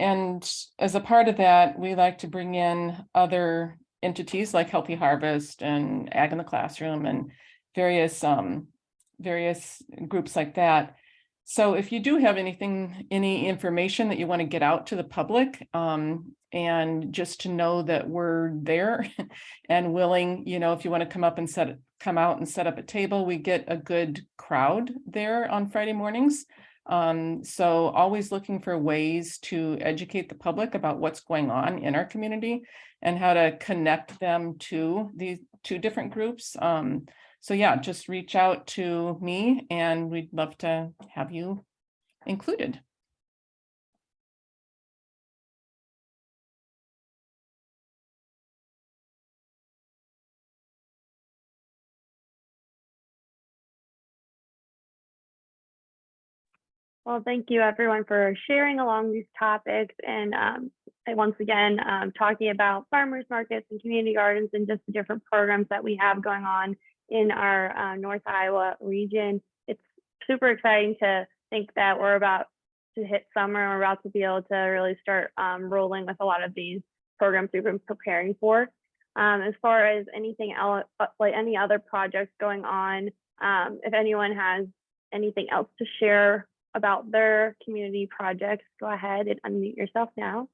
Speaker 8: as a part of that, we like to bring in other entities like Healthy Harvest and Ag in the Classroom and various groups like that. So if you do have any information that you want to get out to the public, and just to know that we're there and willing, you know, if you want to come out and set up a table, we get a good crowd there on Friday mornings. So always looking for ways to educate the public about what's going on in our community and how to connect them to these two different groups. So yeah, just reach out to me and we'd love to have you included.
Speaker 1: Well, thank you everyone for sharing along these topics, and once again, talking about farmers markets and community gardens and just the different programs that we have going on in our North Iowa region. It's super exciting to think that we're about to hit summer and we're about to be able to really start rolling with a lot of these programs we've been preparing for. As far as anything else, like any other projects going on, if anyone has anything else to share about their community projects, go ahead and unmute yourself now.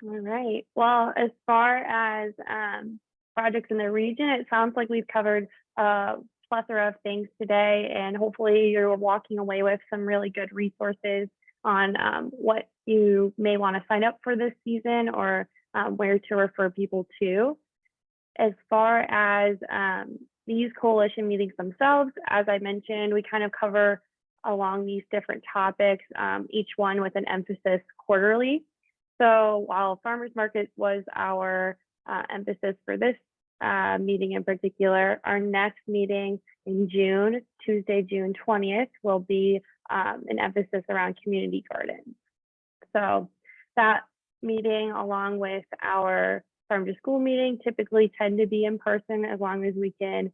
Speaker 1: All right. Well, as far as projects in the region, it sounds like we've covered plethora of things today, and hopefully you're walking away with some really good resources on what you may want to sign up for this season, or where to refer people to. As far as these coalition meetings themselves, as I mentioned, we kind of cover along these different topics, each one with an emphasis quarterly. So while farmers market was our emphasis for this meeting in particular, our next meeting in June, Tuesday, June 20th, will be an emphasis around community gardens. So that meeting, along with our farm to school meeting, typically tend to be in person, as long as we can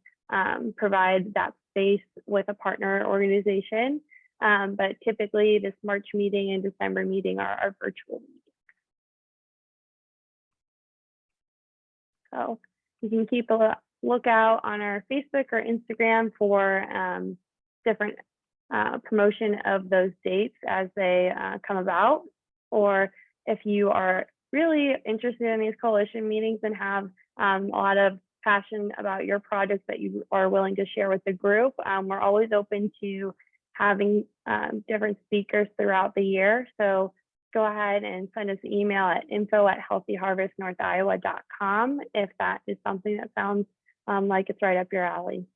Speaker 1: provide that space with a partner organization. But typically this March meeting and December meeting are our virtual meetings. So you can keep a lookout on our Facebook or Instagram for different promotion of those dates as they come about. Or if you are really interested in these coalition meetings and have a lot of passion about your projects that you are willing to share with the group, we're always open to having different speakers throughout the year. So go ahead and send us an email at info@healthyharvestnorthiowa.com if that is something that sounds like it's right up your alley.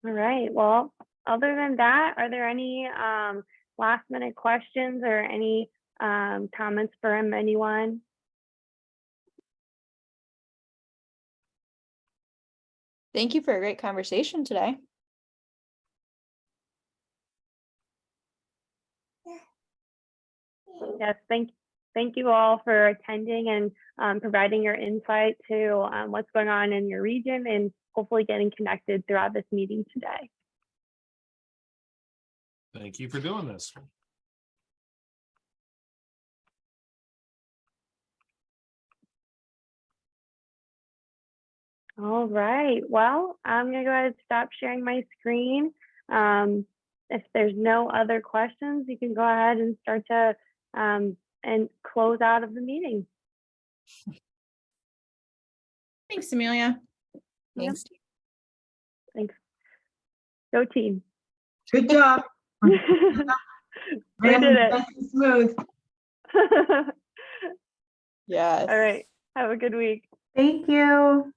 Speaker 1: All right, well, other than that, are there any last minute questions or any comments from anyone?
Speaker 9: Thank you for a great conversation today.
Speaker 1: Yes, thank you all for attending and providing your insight to what's going on in your region, and hopefully getting connected throughout this meeting today.
Speaker 6: Thank you for doing this.
Speaker 1: All right, well, I'm gonna go ahead and stop sharing my screen. If there's no other questions, you can go ahead and start to and close out of the meeting.
Speaker 4: Thanks, Amelia.
Speaker 9: Thanks.
Speaker 1: Thanks. Go team.
Speaker 3: Good job.
Speaker 1: We did it.
Speaker 3: Nice and smooth.
Speaker 9: Yes.
Speaker 1: All right, have a good week.
Speaker 14: Thank you.